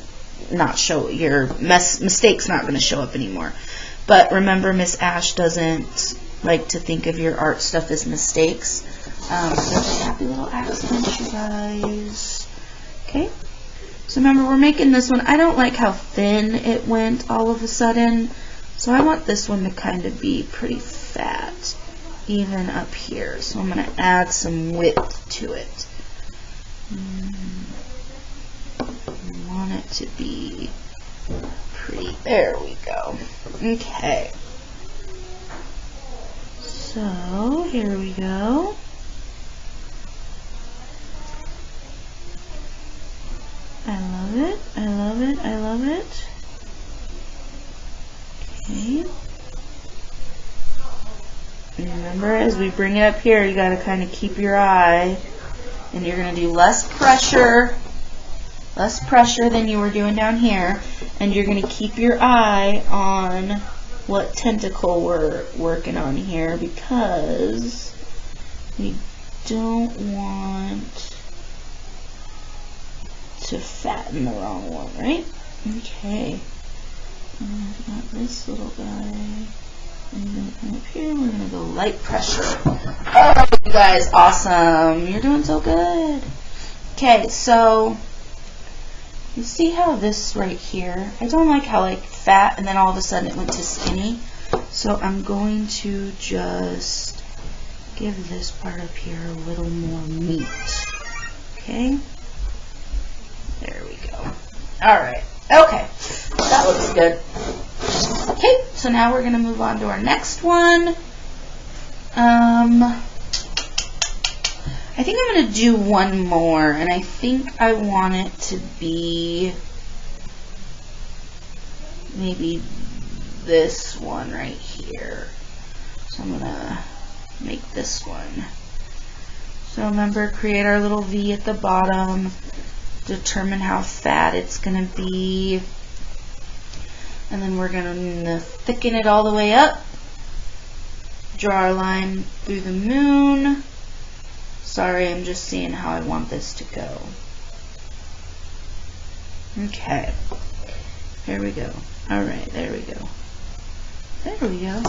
not show, your mistakes not going to show up anymore. But remember, Miss Ash doesn't like to think of your art stuff as mistakes. They're just happy little accidents, you guys. Okay? So remember, we're making this one. I don't like how thin it went all of a sudden. So I want this one to kind of be pretty fat, even up here. So I'm going to add some width to it. I want it to be pretty. There we go. Okay. So here we go. I love it. I love it. I love it. Okay. And remember, as we bring it up here, you got to kind of keep your eye, and you're going to do less pressure than you were doing down here, and you're going to keep your eye on what tentacle we're working on here, because we don't want to fatten the wrong one, right? Okay. I've got this little guy. I'm going to come up here, and we're going to go light pressure. Oh, you guys, awesome. You're doing so good. Okay, so you see how this right here, I don't like how like fat and then all of a sudden it went to skinny. So I'm going to just give this part up here a little more meat. Okay? There we go. Alright. Okay. That looks good. Okay, so now we're going to move on to our next one. I think I'm going to do one more, and I think I want it to be maybe this one right here. So I'm going to make this one. So remember, create our little V at the bottom, determine how fat it's going to be, and then we're going to thicken it all the way up, draw our line through the moon. Sorry, I'm just seeing how I want this to go. Okay, here we go. Alright, there we go. There we go.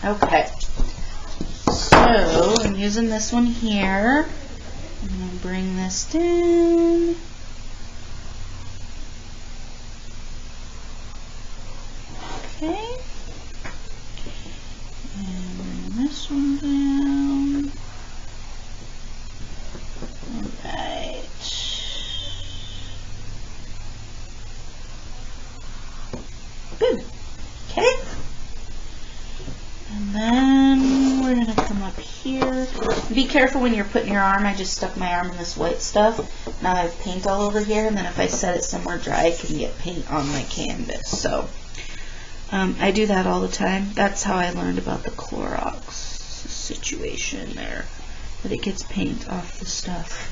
Okay. So, I'm using this one here. I'm going to bring this down. Okay. And bring this one down. Alright. Good. Okay. And then we're going to come up here. Be careful when you're putting your arm. I just stuck my arm in this white stuff. Now I have paint all over here, and then if I set it somewhere dry, I can get paint on my canvas. So I do that all the time. That's how I learned about the Clorox situation there, that it gets paint off the stuff.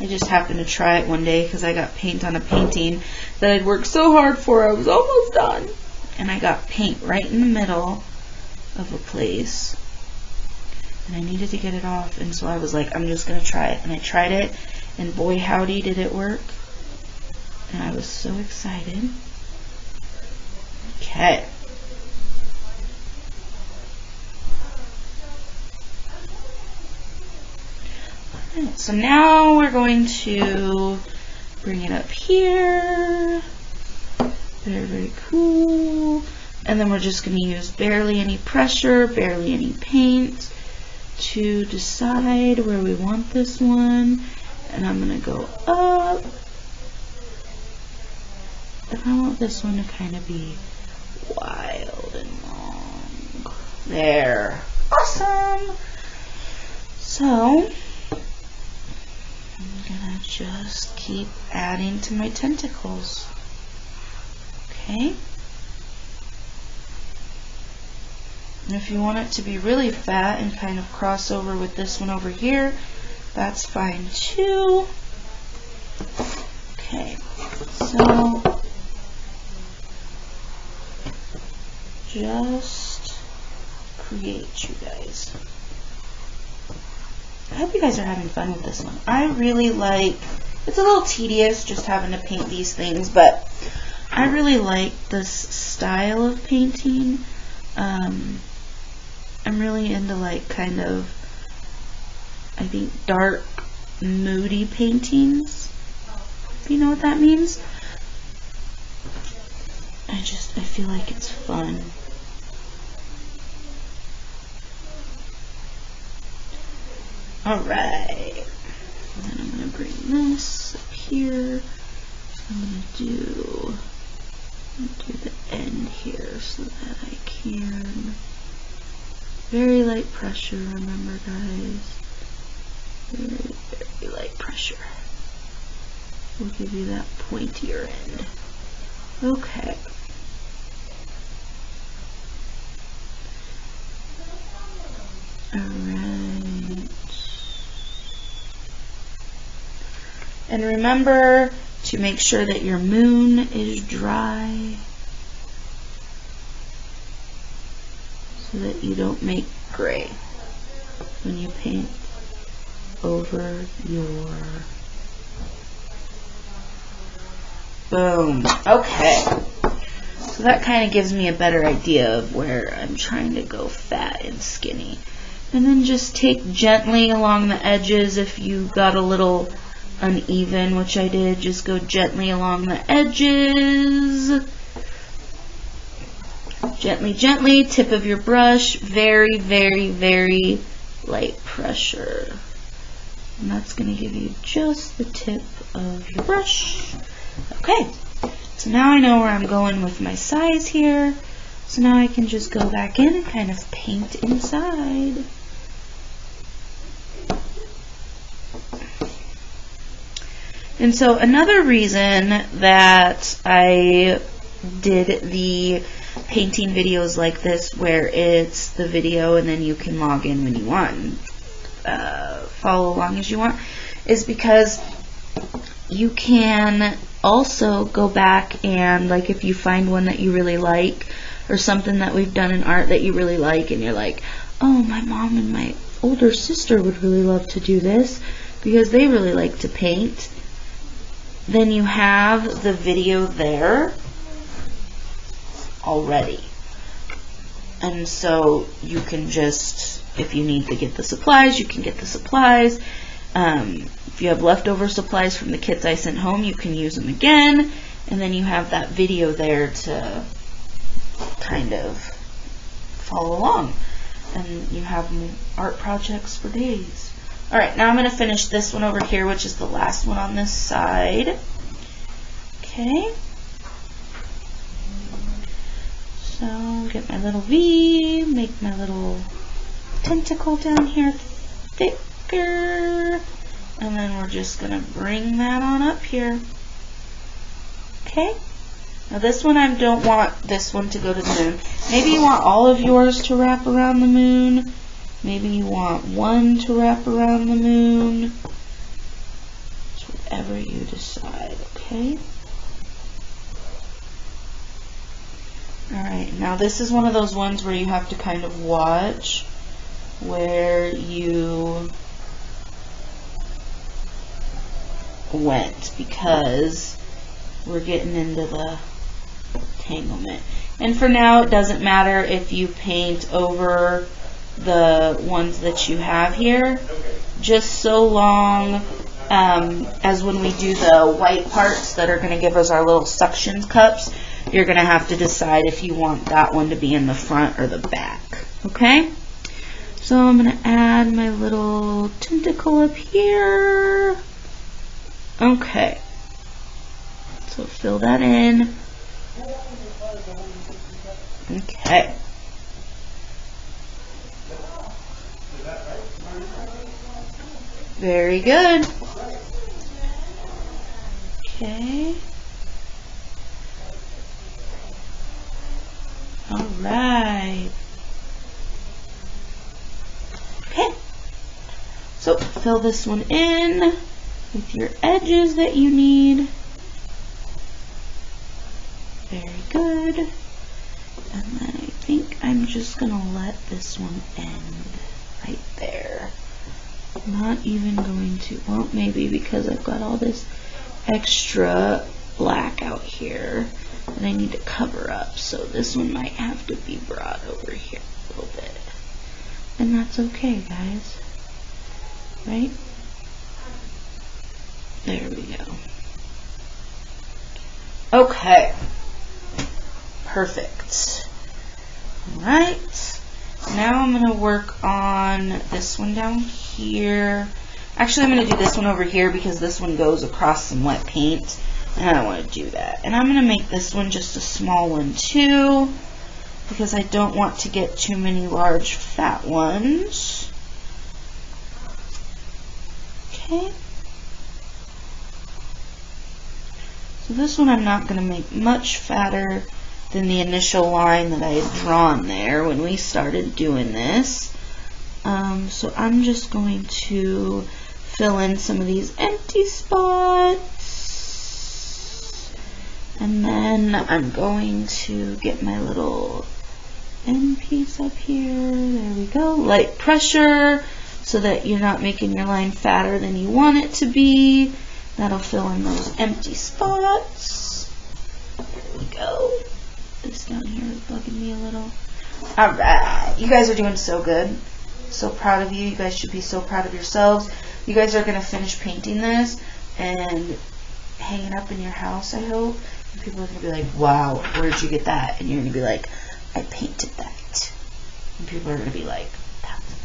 I just happened to try it one day because I got paint on a painting that I'd worked so hard for. I was almost done. And I got paint right in the middle of a place. And I needed to get it off. And so I was like, I'm just going to try it. And I tried it. And boy, howdy, did it work. And I was so excited. Okay. Alright, so now we're going to bring it up here. Very, very cool. And then we're just going to use barely any pressure, barely any paint to decide where we want this one. And I'm going to go up. And I want this one to kind of be wild and long. There. Awesome. So, I'm going to just keep adding to my tentacles. Okay. And if you want it to be really fat and kind of cross over with this one over here, that's fine too. Okay. So, just create, you guys. I hope you guys are having fun with this one. I really like, it's a little tedious just having to paint these things, but I really like this style of painting. I'm really into like kind of, I think, dark, moody paintings. If you know what that means. I feel like it's fun. Alright. And then I'm going to bring this up here. I'm going to do the end here so that I can. Very light pressure, remember guys. Very, very light pressure. We'll give you that pointier end. Okay. Alright. And remember to make sure that your moon is dry so that you don't make gray when you paint over your boom. Okay. So that kind of gives me a better idea of where I'm trying to go fat and skinny. And then just take gently along the edges if you got a little uneven, which I did. Just go gently along the edges. Gently, gently, tip of your brush. Very, very, very light pressure. And that's going to give you just the tip of your brush. Okay, so now I know where I'm going with my size here. So now I can just go back in and kind of paint inside. And so another reason that I did the painting videos like this, where it's the video and then you can log in when you want and follow along as you want, is because you can also go back and, like, if you find one that you really like or something that we've done in art that you really like and you're like, oh, my mom and my older sister would really love to do this because they really like to paint. then you have the video there already. And so you can just, if you need to get the supplies, you can get the supplies. If you have leftover supplies from the kits I sent home, you can use them again. And then you have that video there to kind of follow along. And you have art projects for days. Alright, now I'm going to finish this one over here, which is the last one on this side. Okay. So, get my little V, make my little tentacle down here thicker. And then we're just going to bring that on up here. Okay. Now this one, I don't want this one to go to the moon. Maybe you want all of yours to wrap around the moon. Maybe you want one to wrap around the moon. It's whatever you decide, okay? Alright, now this is one of those ones where you have to kind of watch where you went, because we're getting into the entanglement. And for now, it doesn't matter if you paint over the ones that you have here, just so long as when we do the white parts that are going to give us our little suction cups, you're going to have to decide if you want that one to be in the front or the back. Okay? So I'm going to add my little tentacle up here. Okay. So fill that in. Okay. Very good. Okay. Alright. Okay. So fill this one in with your edges that you need. Very good. And then I think I'm just going to let this one end right there. I'm not even going to, well, maybe because I've got all this extra black out here that I need to cover up. So this one might have to be brought over here a little bit. And that's okay, guys. Right? There we go. Okay. Perfect. Alright. Now I'm going to work on this one down here. Actually, I'm going to do this one over here because this one goes across some wet paint. And I don't want to do that. And I'm going to make this one just a small one too, because I don't want to get too many large fat ones. Okay. So this one I'm not going to make much fatter than the initial line that I had drawn there when we started doing this. So I'm just going to fill in some of these empty spots. And then I'm going to get my little end piece up here. There we go. Light pressure so that you're not making your line fatter than you want it to be. That'll fill in those empty spots. There we go. This down here is bugging me a little. Alright. You guys are doing so good. So proud of you. You guys should be so proud of yourselves. You guys are going to finish painting this and hang it up in your house, I hope. And people are going to be like, wow, where did you get that? And you're going to be like, I painted that. And people are going to be like, that's me.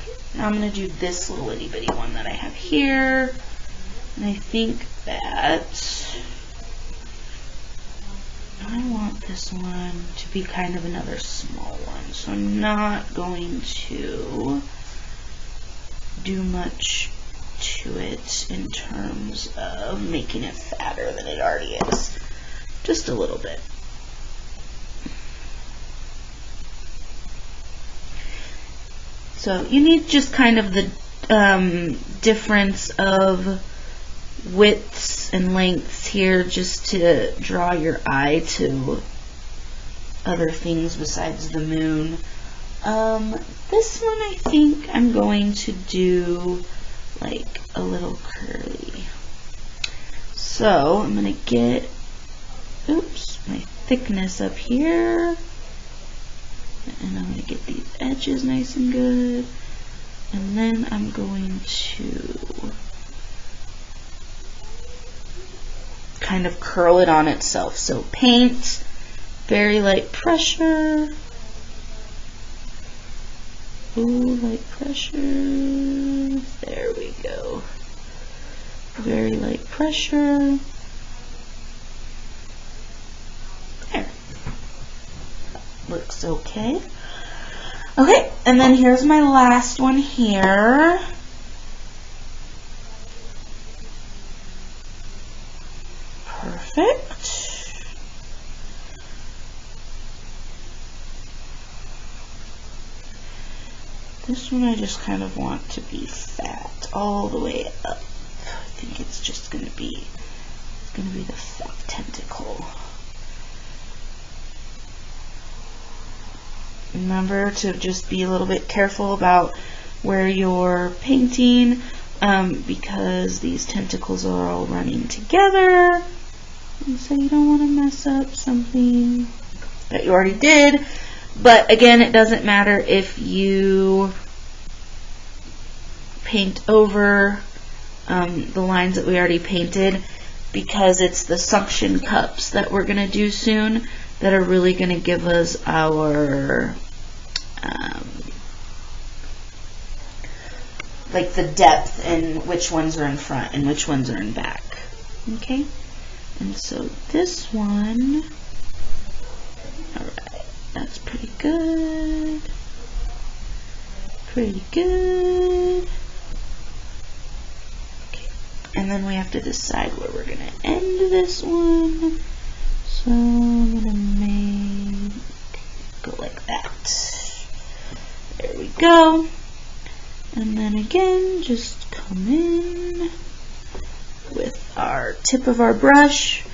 Okay. Now I'm going to do this little itty bitty one that I have here. And I think that I want this one to be kind of another small one. So I'm not going to do much to it in terms of making it fatter than it already is. Just a little bit. So you need just kind of the difference of widths and lengths here just to draw your eye to other things besides the moon. This one I think I'm going to do like a little curly. So I'm going to get, my thickness up here. And I'm going to get these edges nice and good. And then I'm going to kind of curl it on itself. So paint, very light pressure. Ooh, light pressure. There we go. Very light pressure. There. Looks okay. Okay, and then here's my last one here. Perfect. This one I just kind of want to be fat all the way up. I think it's just going to be the fat tentacle. Remember to just be a little bit careful about where you're painting because these tentacles are all running together. And so you don't want to mess up something that you already did. But again, it doesn't matter if you paint over the lines that we already painted, because it's the suction cups that we're going to do soon that are really going to give us our like the depth and which ones are in front and which ones are in back. Okay, and so this one, alright, that's pretty good. Pretty good. Okay, and then we have to decide where we're going to end this one. So I'm going to go like that. There we go. And then again, just come in with our tip of our brush,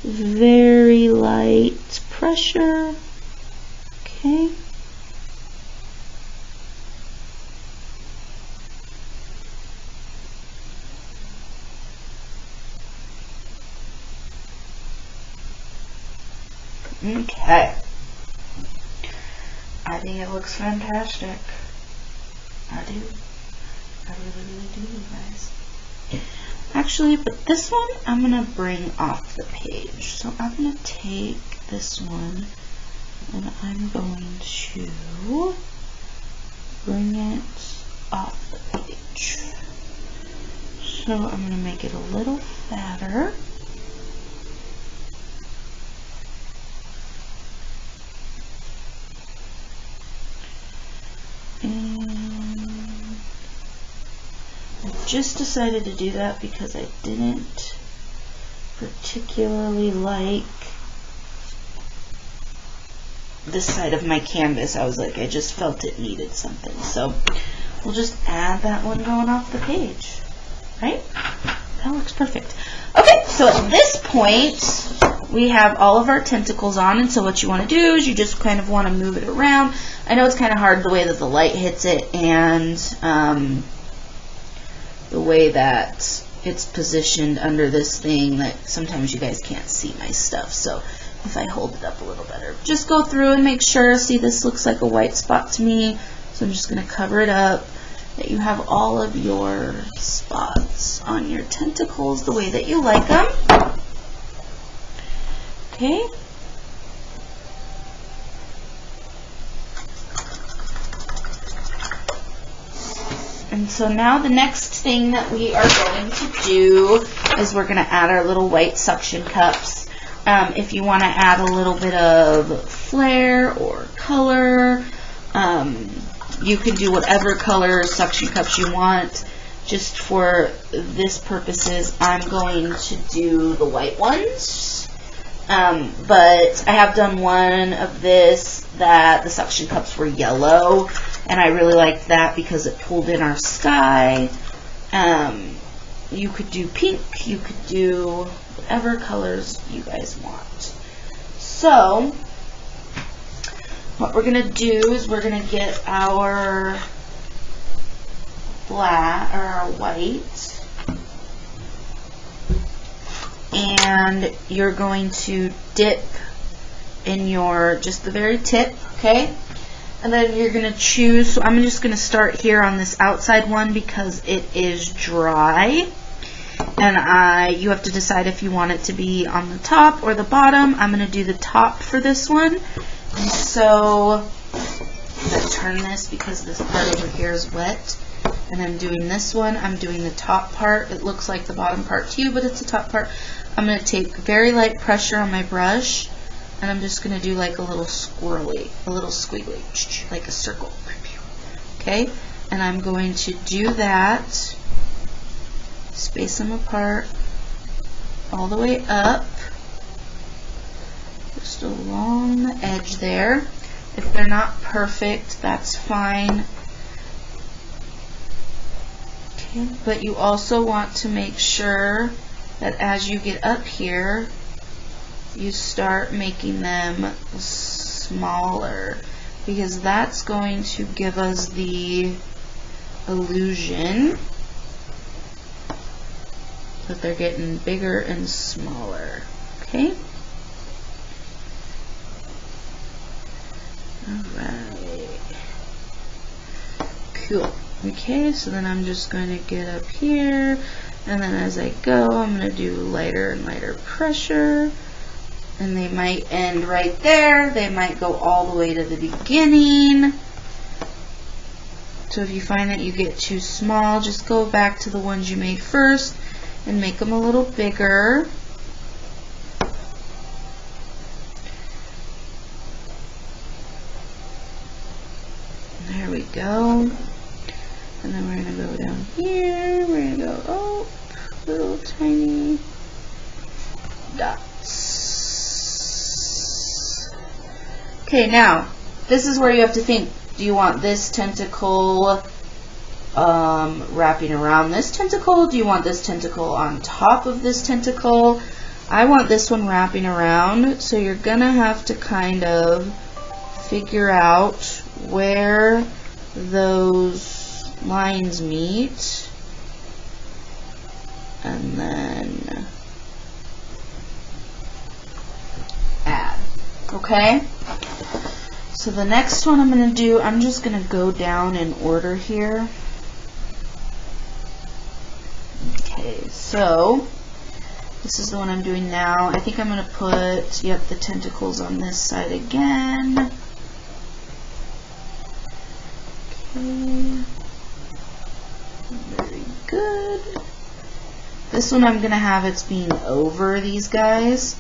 very light pressure. Okay. Okay. I think it looks fantastic. I do. I really, really do, you guys. Actually, but this one I'm going to bring off the page. So I'm going to take this one and I'm going to bring it off the page. So I'm going to make it a little fatter. Just decided to do that because I didn't particularly like this side of my canvas. I was like, I just felt it needed something. So we'll just add that one going off the page, right? That looks perfect. Okay, so at this point, we have all of our tentacles on, and so what you want to do is you just kind of want to move it around. I know it's kind of hard the way that the light hits it and the way that it's positioned under this thing that sometimes you guys can't see my stuff. So if I hold it up a little better, just go through and make sure. See, this looks like a white spot to me, so I'm just going to cover it up, that you have all of your spots on your tentacles the way that you like them. Okay. And so now the next thing that we are going to do is we're going to add our little white suction cups. If you want to add a little bit of flair or color, you can do whatever color suction cups you want. Just for this purposes, I'm going to do the white ones. But I have done one of this that the suction cups were yellow, and I really liked that because it pulled in our sky. You could do pink, you could do whatever colors you guys want. So what we're going to do is we're going to get our black or our white, and you're going to dip in your, just the very tip, okay? And then you're going to choose, so I'm just going to start here on this outside one because it is dry. And you have to decide if you want it to be on the top or the bottom. I'm going to do the top for this one. And so I'm going to turn this because this part over here is wet. And I'm doing this one. I'm doing the top part. It looks like the bottom part to you, but it's the top part. I'm going to take very light pressure on my brush. And I'm just going to do like a little squirrely, a little squiggly, like a circle. Okay? And I'm going to do that, space them apart, all the way up, just along the edge there. If they're not perfect, that's fine. Okay? But you also want to make sure that as you get up here, you start making them smaller, because that's going to give us the illusion that they're getting bigger and smaller. Okay? Alright. Cool. Okay, so then I'm just going to get up here, and then as I go, I'm going to do lighter and lighter pressure. And they might end right there. They might go all the way to the beginning. So if you find that you get too small, just go back to the ones you made first and make them a little bigger. There we go. And then we're going to go down here. We're going to go, oh, little tiny dots. Okay, now, this is where you have to think, do you want this tentacle wrapping around this tentacle? Do you want this tentacle on top of this tentacle? I want this one wrapping around, so you're going to have to kind of figure out where those lines meet, and then add. Okay? So the next one I'm going to do, I'm just going to go down in order here. Okay, so this is the one I'm doing now. I think I'm going to put, yep, the tentacles on this side again. Okay. Very good. This one I'm going to have it's being over these guys.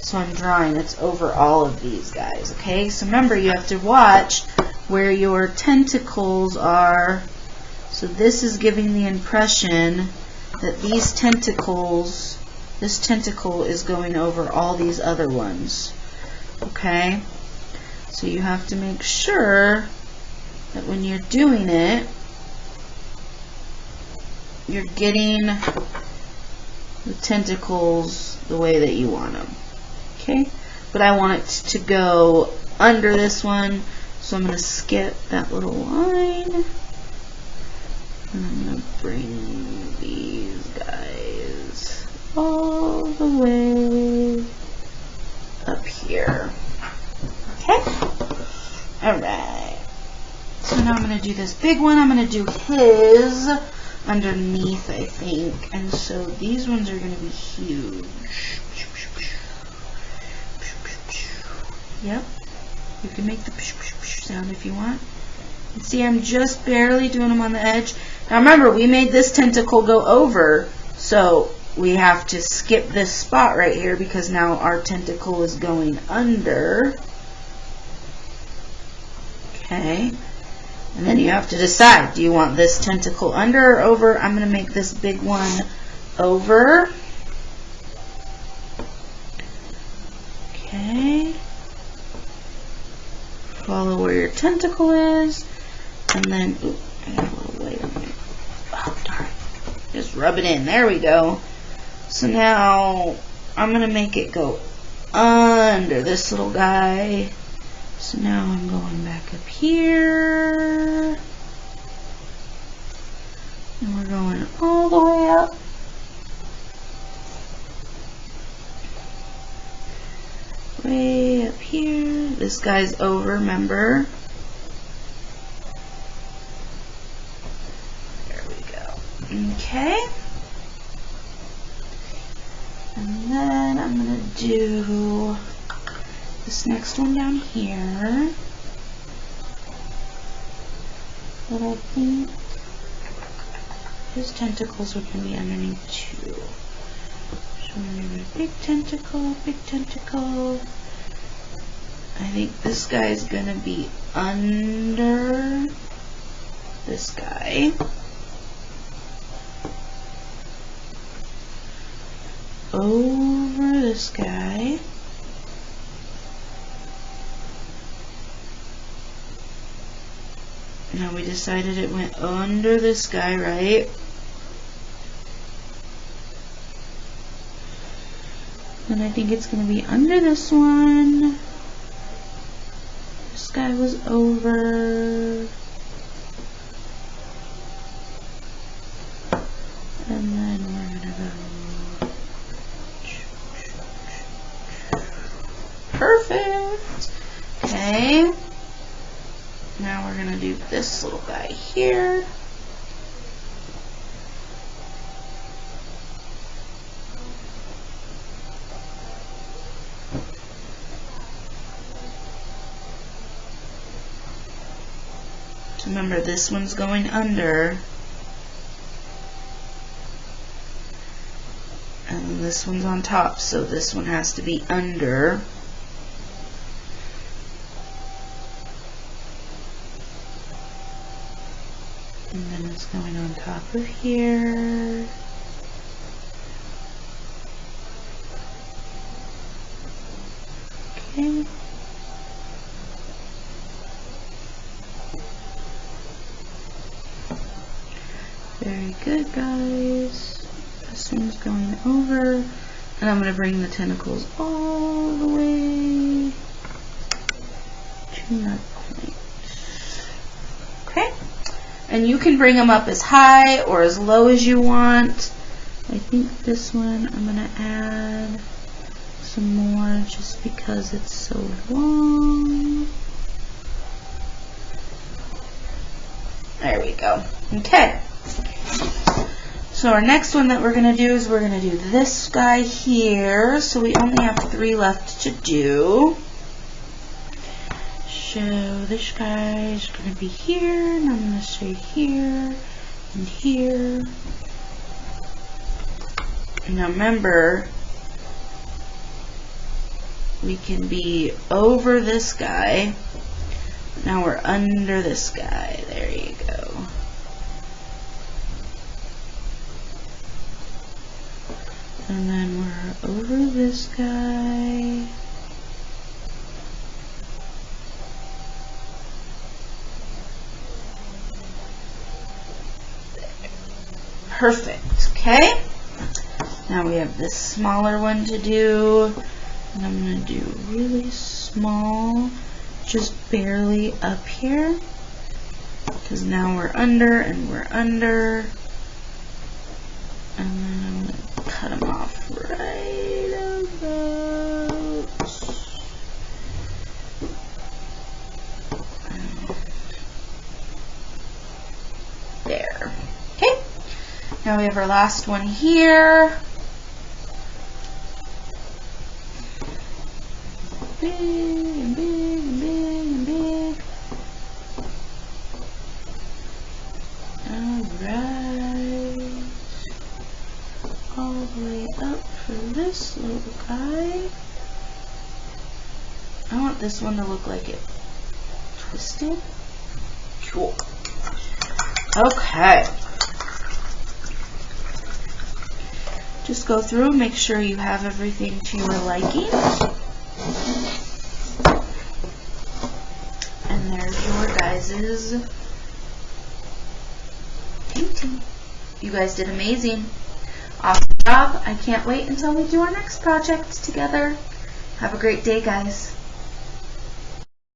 So I'm drawing it's over all of these guys, okay? So remember, you have to watch where your tentacles are. So this is giving the impression that these tentacles, this tentacle is going over all these other ones, okay? So you have to make sure that when you're doing it, you're getting the tentacles the way that you want them. Okay, but I want it to go under this one, so I'm going to skip that little line, and I'm going to bring these guys all the way up here. Okay, alright, so now I'm going to do this big one. I'm going to do his underneath, I think, and so these ones are going to be huge. Yep, you can make the sound if you want. And see, I'm just barely doing them on the edge. Now remember, we made this tentacle go over, so we have to skip this spot right here because now our tentacle is going under. Okay, and then you have to decide, do you want this tentacle under or over? I'm going to make this big one over. Okay. Follow where your tentacle is, and then, ooh, I got a little light on there. Oh, darn. Just rub it in. There we go. So now, I'm going to make it go under this little guy. So now I'm going back up here. And we're going all the way up. This guy's over, remember? There we go. Okay. And then I'm going to do this next one down here. But I think his tentacles are going to be underneath too. So I'm going to do a big tentacle, big tentacle. I think this guy is going to be under this guy. Over this guy. Now we decided it went under this guy, right? And I think it's going to be under this one. This guy was over. And then we're going to go. Perfect. Okay. Now we're going to do this little guy here. So remember, this one's going under. And this one's on top, so this one has to be under. And then it's going on top of here. Okay. Very good, guys. This one's going over. And I'm going to bring the tentacles all the way to my point. Okay. And you can bring them up as high or as low as you want. I think this one I'm going to add some more just because it's so long. There we go. Okay. So our next one that we're going to do is we're going to do this guy here. So we only have 3 left to do. So this guy is going to be here, and I'm going to say here and here. Now remember, we can be over this guy. Now we're under this guy. There you go. And then we're over this guy. Perfect, okay? Now we have this smaller one to do. And I'm going to do really small, just barely up here. Because now we're under and we're under. And then I'm going to cut them off right about there. Okay. Now we have our last one here. Big and big and big and big. Alright. All the way up for this little guy. I want this one to look like it twisted. Cool. Okay. Just go through and make sure you have everything to your liking. And there's your guys' painting. You guys did amazing. Awesome job. I can't wait until we do our next project together. Have a great day, guys.